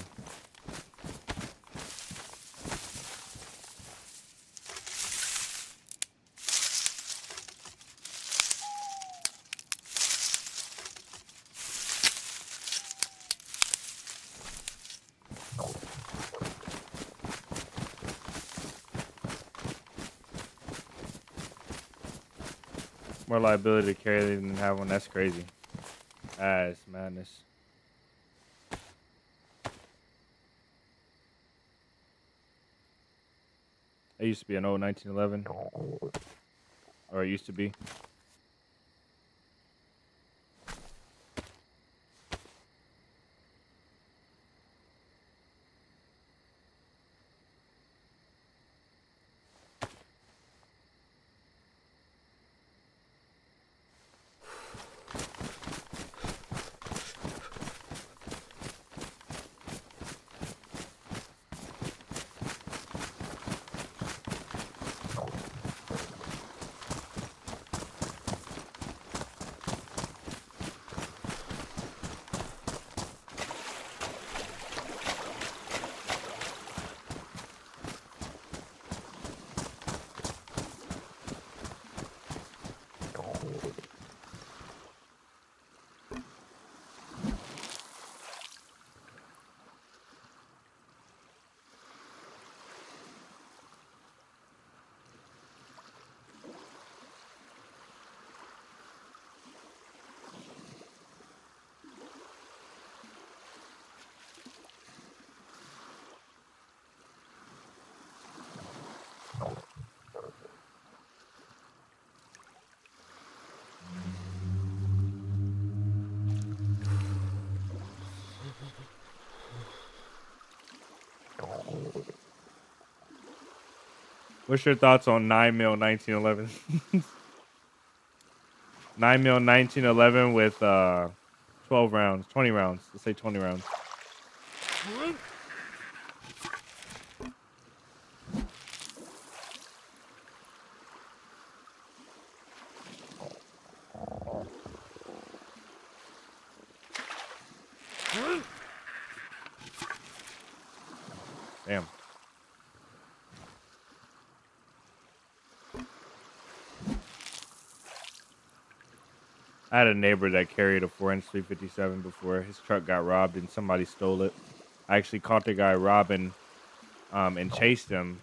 More liability to carry than have one. That's crazy. That's madness. I used to be an old 1911. Or it used to be. What's your thoughts on 9 mil 1911? 9 mil 1911 with 12 rounds, 20 rounds. Let's say 20 rounds. Damn. I had a neighbor that carried a 4-inch 357 before. His truck got robbed and somebody stole it. I actually caught the guy robbing and chased him.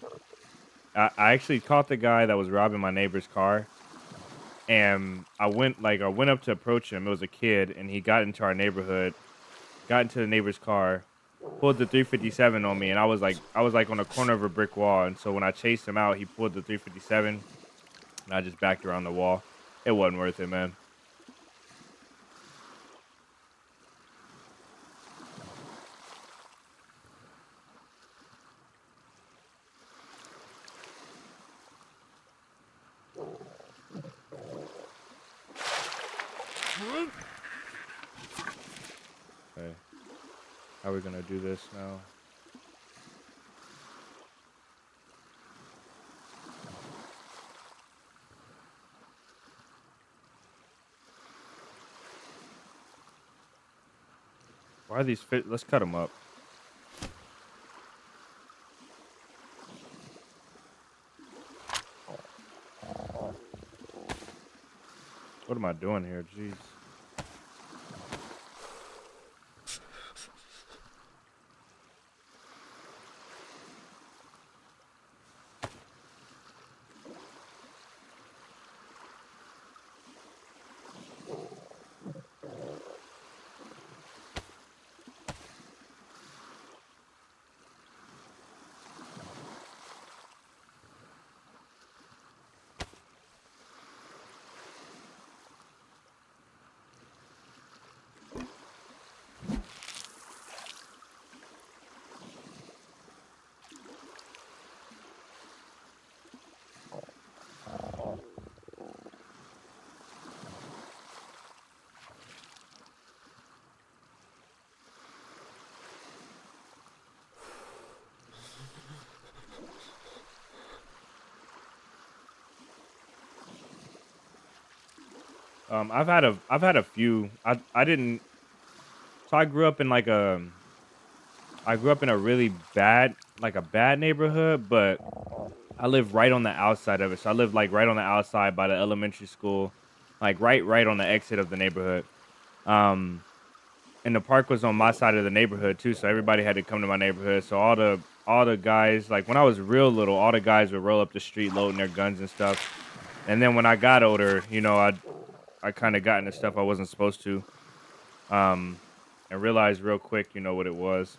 I actually caught the guy that was robbing my neighbor's car. And I went up to approach him. It was a kid, and he got into our neighborhood, got into the neighbor's car, pulled the 357 on me, and I was like on the corner of a brick wall. And so when I chased him out, he pulled the 357, and I just backed around the wall. It wasn't worth it, man. Okay, how are we gonna do this now? Why are these fit? Let's cut them up. What am I doing here? Jeez. I've had a few. I didn't. So I grew up in I grew up in a really bad, like a bad neighborhood, but I live right on the outside of it. So I live like right on the outside by the elementary school, like right on the exit of the neighborhood. Um, and the park was on my side of the neighborhood too, so everybody had to come to my neighborhood. So all the guys, like when I was real little, all the guys would roll up the street loading their guns and stuff. And then when I got older, I kind of got into stuff I wasn't supposed to, um, and realized real quick, what it was.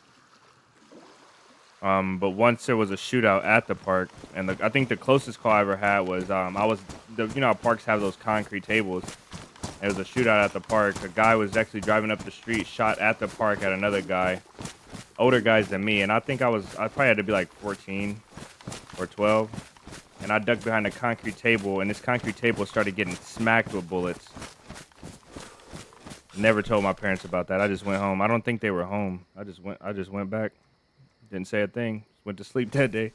But once there was a shootout at the park, and I think the closest call I ever had was how parks have those concrete tables. There was a shootout at the park. A guy was actually driving up the street, shot at the park at another guy, older guys than me, and I probably had to be like 14 or 12, and I ducked behind a concrete table, and this concrete table started getting smacked with bullets. Never told my parents about that. I just went home. I don't think they were home. I just went back. Didn't say a thing. Went to sleep that day.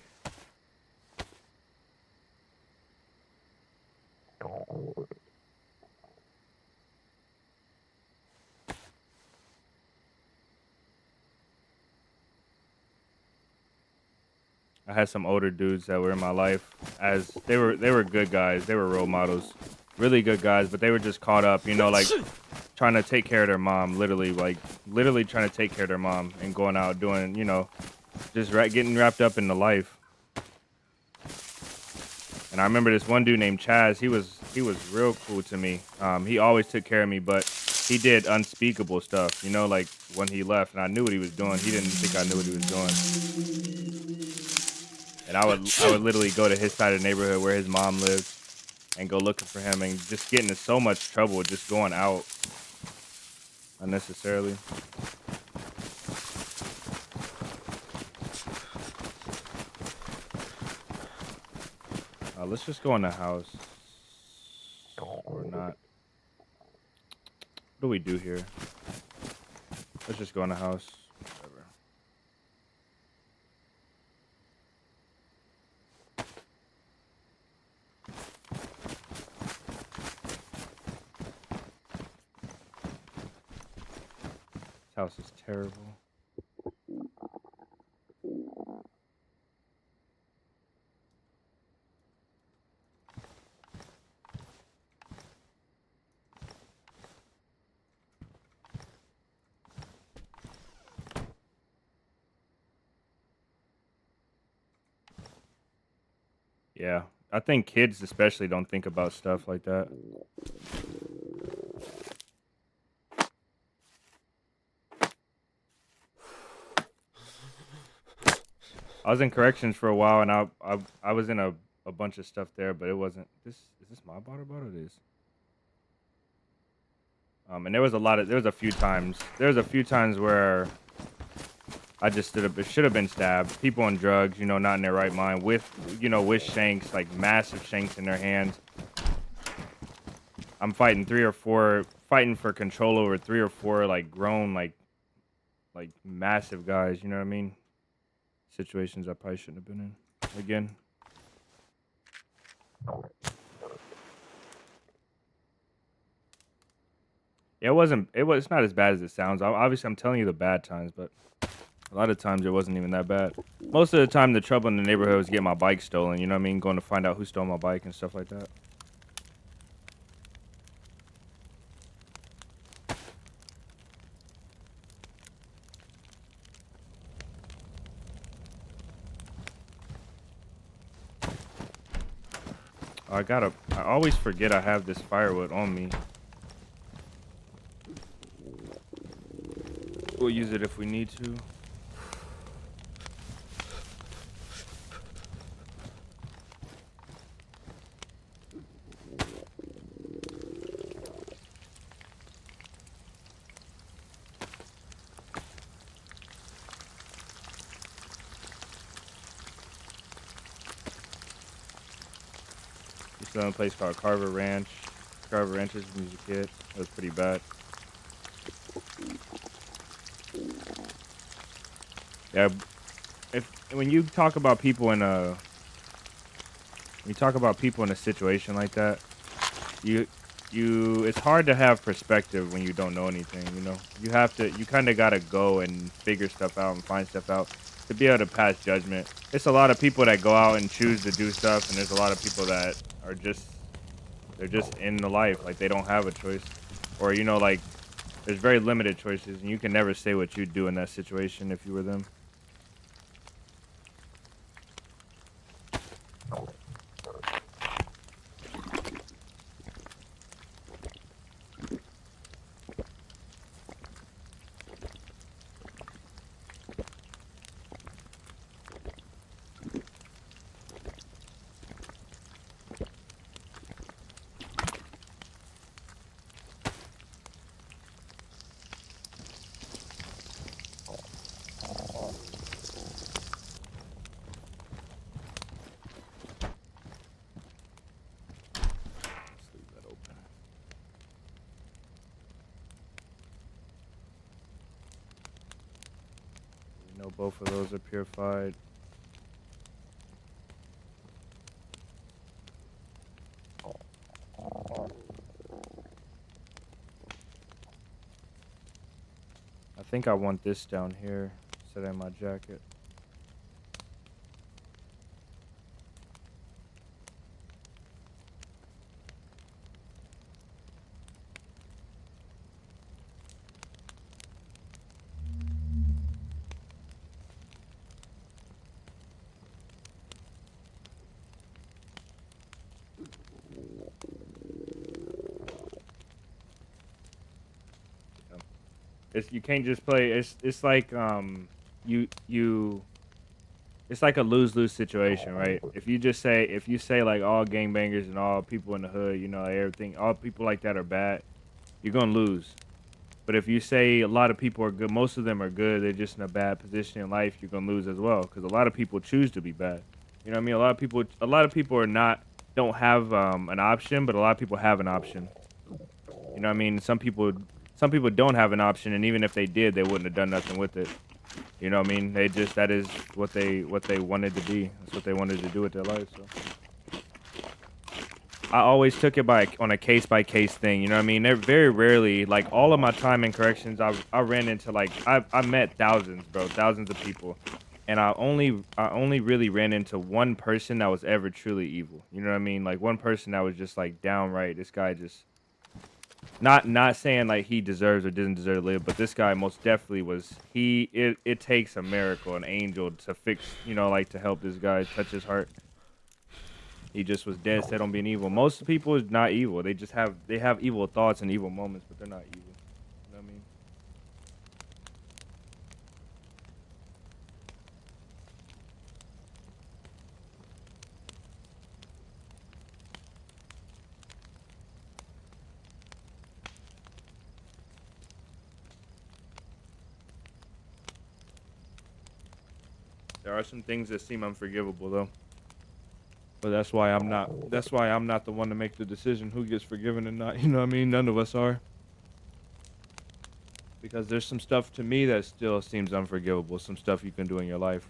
I had some older dudes that were in my life as they were good guys. They were role models. Really good guys, but they were just caught up, like trying to take care of their mom, literally trying to take care of their mom and going out doing, just getting wrapped up in the life. And I remember this one dude named Chaz. He was real cool to me. He always took care of me, but he did unspeakable stuff. Like when he left, and I knew what he was doing. He didn't think I knew what he was doing. And I would literally go to his side of the neighborhood where his mom lived, and go looking for him, and just get into so much trouble just going out unnecessarily. Let's just go in the house. Or not. What do we do here? Let's just go in the house. Whatever. This house is terrible. Yeah, I think kids especially don't think about stuff like that. I was in corrections for a while, and I was in a bunch of stuff there, but it wasn't. Is this my water bottle? It is. And there was a few times where I just stood up. It should have been stabbed. People on drugs, not in their right mind, with shanks, like massive shanks in their hands. I'm fighting for control over 3 or 4 like grown, like massive guys. You know what I mean? Situations I probably shouldn't have been in. Again. Yeah, it's not as bad as it sounds. Obviously, I'm telling you the bad times, but a lot of times it wasn't even that bad. Most of the time, the trouble in the neighborhood was getting my bike stolen. You know what I mean? Going to find out who stole my bike and stuff like that. I always forget I have this firewood on me. We'll use it if we need to. Used to live in a place called Carver Ranch. Carver Ranches when I was a kid. It was pretty bad. Yeah, when you talk about people in a situation like that, it's hard to have perspective when you don't know anything. You kind of gotta go and figure stuff out and find stuff out to be able to pass judgment. It's a lot of people that go out and choose to do stuff, and there's a lot of people that are they're just in the life, like they don't have a choice, or like there's very limited choices, and you can never say what you'd do in that situation if you were them. Both of those are purified. I think I want this down here instead of in my jacket. You can't just play. It's like it's like a lose-lose situation, right? If you say like all gangbangers and all people in the hood, everything, all people like that are bad, you're gonna lose. But if you say a lot of people are good, most of them are good, they're just in a bad position in life, you're gonna lose as well. Because a lot of people choose to be bad. You know what I mean? A lot of people are not don't have an option, but a lot of people have an option. You know what I mean? Some people don't have an option, and even if they did, they wouldn't have done nothing with it. You know what I mean? They just that is what they wanted to be. That's what they wanted to do with their life. So I always took it on a case by case thing. You know what I mean? They're very rarely, like all of my time in corrections, I ran into like I met thousands, bro, thousands of people, and I only really ran into one person that was ever truly evil. You know what I mean? Like one person that was just like downright. This guy just not saying like he deserves or doesn't deserve to live, but this guy most definitely was. It takes a miracle, an angel to fix. You know, like to help this guy touch his heart. He just was dead set on being evil. Most people is not evil. They have evil thoughts and evil moments, but they're not evil. You know what I mean? There are some things that seem unforgivable though. But that's why I'm not the one to make the decision who gets forgiven and not. You know what I mean? None of us are. Because there's some stuff to me that still seems unforgivable. Some stuff you can do in your life.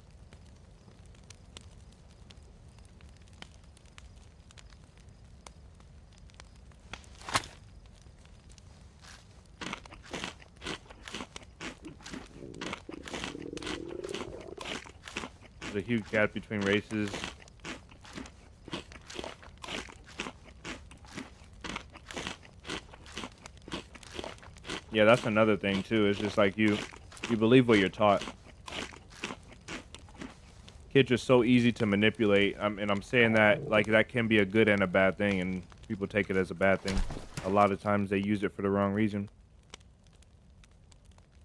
There's a huge gap between races. Yeah, that's another thing too. It's just like you believe what you're taught. Kids are so easy to manipulate. And I'm saying that like that can be a good and a bad thing, and people take it as a bad thing. A lot of times they use it for the wrong reason.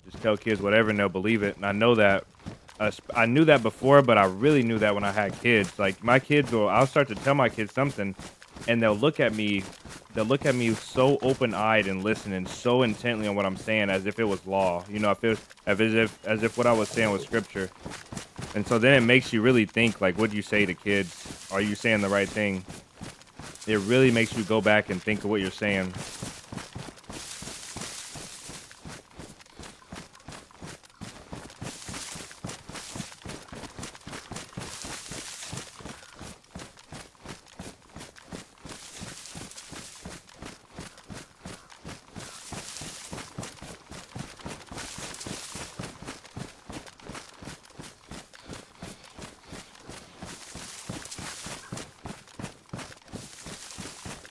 Just tell kids whatever and they'll believe it. And I know that. I knew that before, but I really knew that when I had kids. Like my kids I'll start to tell my kids something, and they'll look at me. They'll look at me so open-eyed and listening so intently on what I'm saying, as if it was law. You know, if it was, as if what I was saying was scripture. And so then it makes you really think, like, what do you say to kids? Are you saying the right thing? It really makes you go back and think of what you're saying.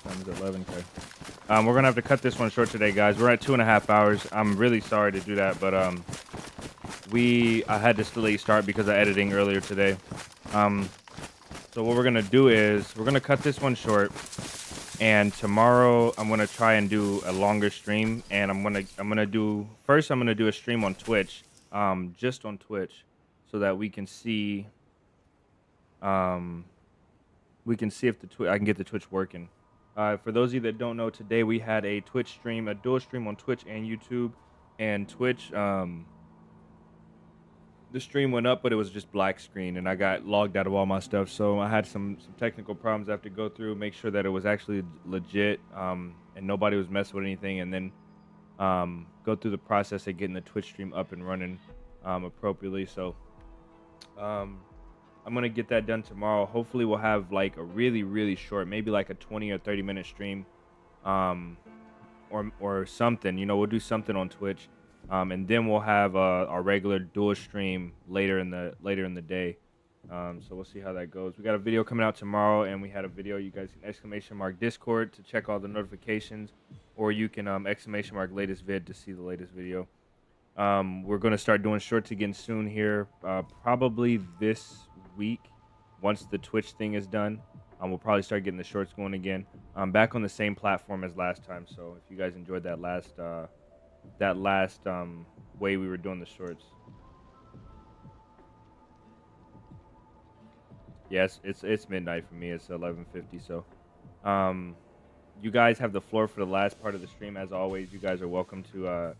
Time's 11K. We're gonna have to cut this one short today, guys. We're at 2.5 hours. I'm really sorry to do that, but I had to late start because of editing earlier today. Um, so what we're gonna do is we're gonna cut this one short, and tomorrow I'm gonna try and do a longer stream, and I'm gonna do a stream on Twitch, just on Twitch, so that um we can see if I can get the Twitch working. For those of you that don't know, today we had a Twitch stream, a dual stream on Twitch and YouTube. And Twitch, the stream went up, but it was just black screen, and I got logged out of all my stuff. So I had some technical problems I have to go through, make sure that it was actually legit, and nobody was messing with anything, and then go through the process of getting the Twitch stream up and running appropriately. So I'm gonna get that done tomorrow. Hopefully we'll have like a really, really short, maybe like a 20 or 30-minute stream, or something. You know, we'll do something on Twitch, and then we'll have our regular dual stream later in the day. So we'll see how that goes. We got a video coming out tomorrow, and we had a video. You guys can !! Discord to check all the notifications, or you can !! latest vid to see the latest video. We're going to start doing shorts again soon here, probably this week. Once the Twitch thing is done, we'll probably start getting the shorts going again. Back on the same platform as last time. So if you guys enjoyed that last way we were doing the shorts. Yes, it's midnight for me. It's 11:50. So, you guys have the floor for the last part of the stream. As always, you guys are welcome to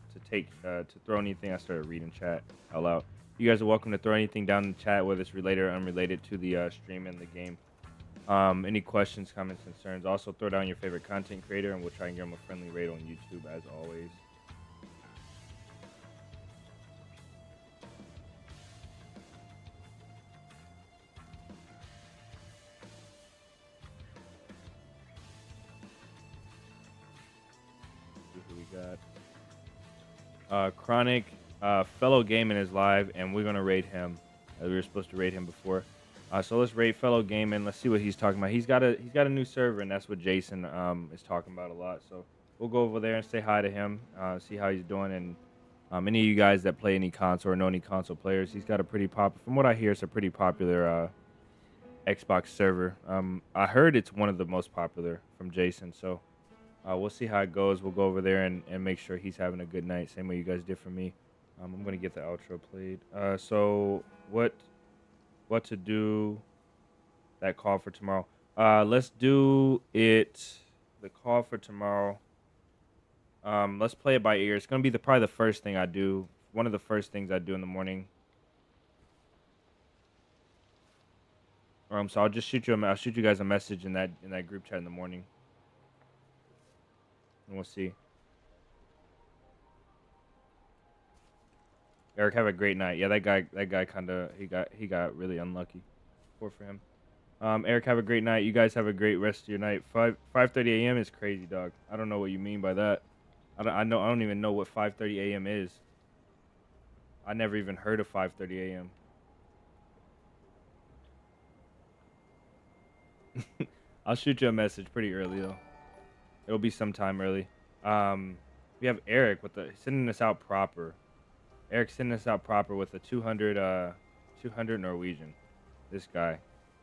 throw anything. I started reading chat out loud. You guys are welcome to throw anything down in the chat, whether it's related or unrelated to the stream and the game. Any questions, comments, concerns? Also, throw down your favorite content creator, and we'll try and give them a friendly rate on YouTube as always. See who we got. Chronic, fellow gaming is live, and we're gonna raid him. We were supposed to raid him before. So let's raid fellow gaming. Let's see what he's talking about. He's got a new server, and that's what Jason is talking about a lot. So we'll go over there and say hi to him, see how he's doing, and any of you guys that play any console or know any console players, he's got a pretty from what I hear, it's a pretty popular Xbox server. I heard it's one of the most popular from Jason. So we'll see how it goes. We'll go over there and make sure he's having a good night, same way you guys did for me. I'm gonna get the outro played. So what to do that call for tomorrow. Let's do it, the call for tomorrow. Let's play it by ear. It's gonna be probably the first thing I do, one of the first things I do in the morning. So I'll just shoot you guys a message in that group chat in the morning, and we'll see. Eric, have a great night. Yeah, that guy kind of he got really unlucky. Poor for him. Eric, have a great night. You guys have a great rest of your night. 5:30 a.m. is crazy, dog. I don't know what you mean by that. I don't even know what 5:30 a.m. is. I never even heard of 5:30 a.m. I'll shoot you a message pretty early though. It'll be sometime early. We have Eric with sending us out proper. Eric's sending us out proper with a 200 Norwegian. This guy,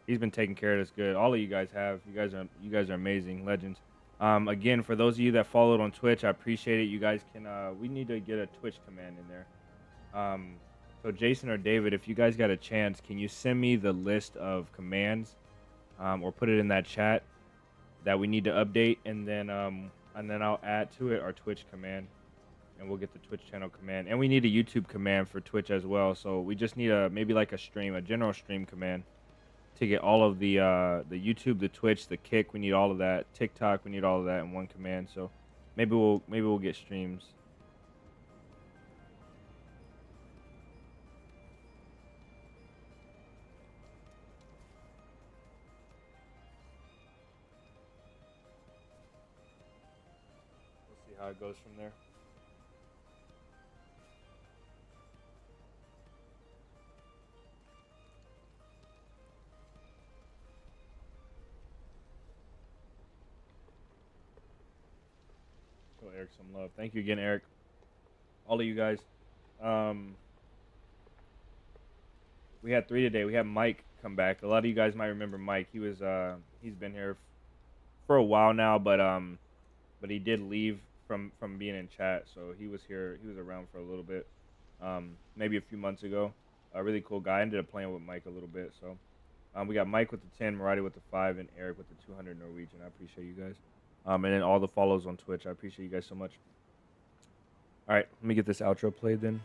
he's been taking care of us good. All of you guys have. You guys are amazing, legends. Again, for those of you that followed on Twitch, I appreciate it. You guys can. We need to get a Twitch command in there. So Jason or David, if you guys got a chance, can you send me the list of commands, or put it in that chat that we need to update, and then I'll add to it our Twitch command. And we'll get the Twitch channel command, and we need a YouTube command for Twitch as well. So we just need maybe like a general stream command to get all of the YouTube, the Twitch, the Kick. We need all of that. TikTok, we need all of that in one command. So maybe we'll get streams. We'll see how it goes from there. Eric some love. Thank you again, Eric. All of you guys. We had 3 today. We had Mike come back. A lot of you guys might remember Mike. He's been here for a while now, but he did leave from being in chat. So he was here. He was around for a little bit. Maybe a few months ago. A really cool guy. I ended up playing with Mike a little bit. So we got Mike with the 10, Maradi with the 5, and Eric with the 200 Norwegian. I appreciate you guys. And then all the follows on Twitch. I appreciate you guys so much. All right, let me get this outro played then.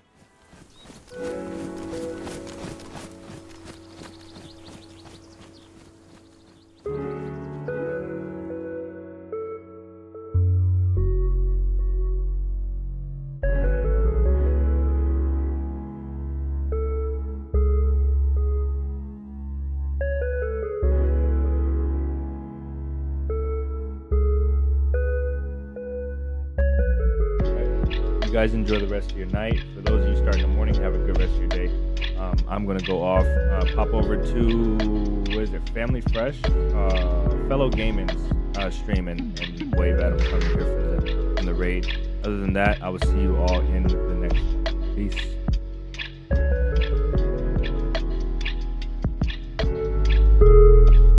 Guys, enjoy the rest of your night. For those of you starting in the morning, have a good rest of your day. I'm gonna go off, pop over to Family Fresh, fellow gaming's stream, and wave at them coming here from the raid. Other than that, I will see you all in the next one. Peace.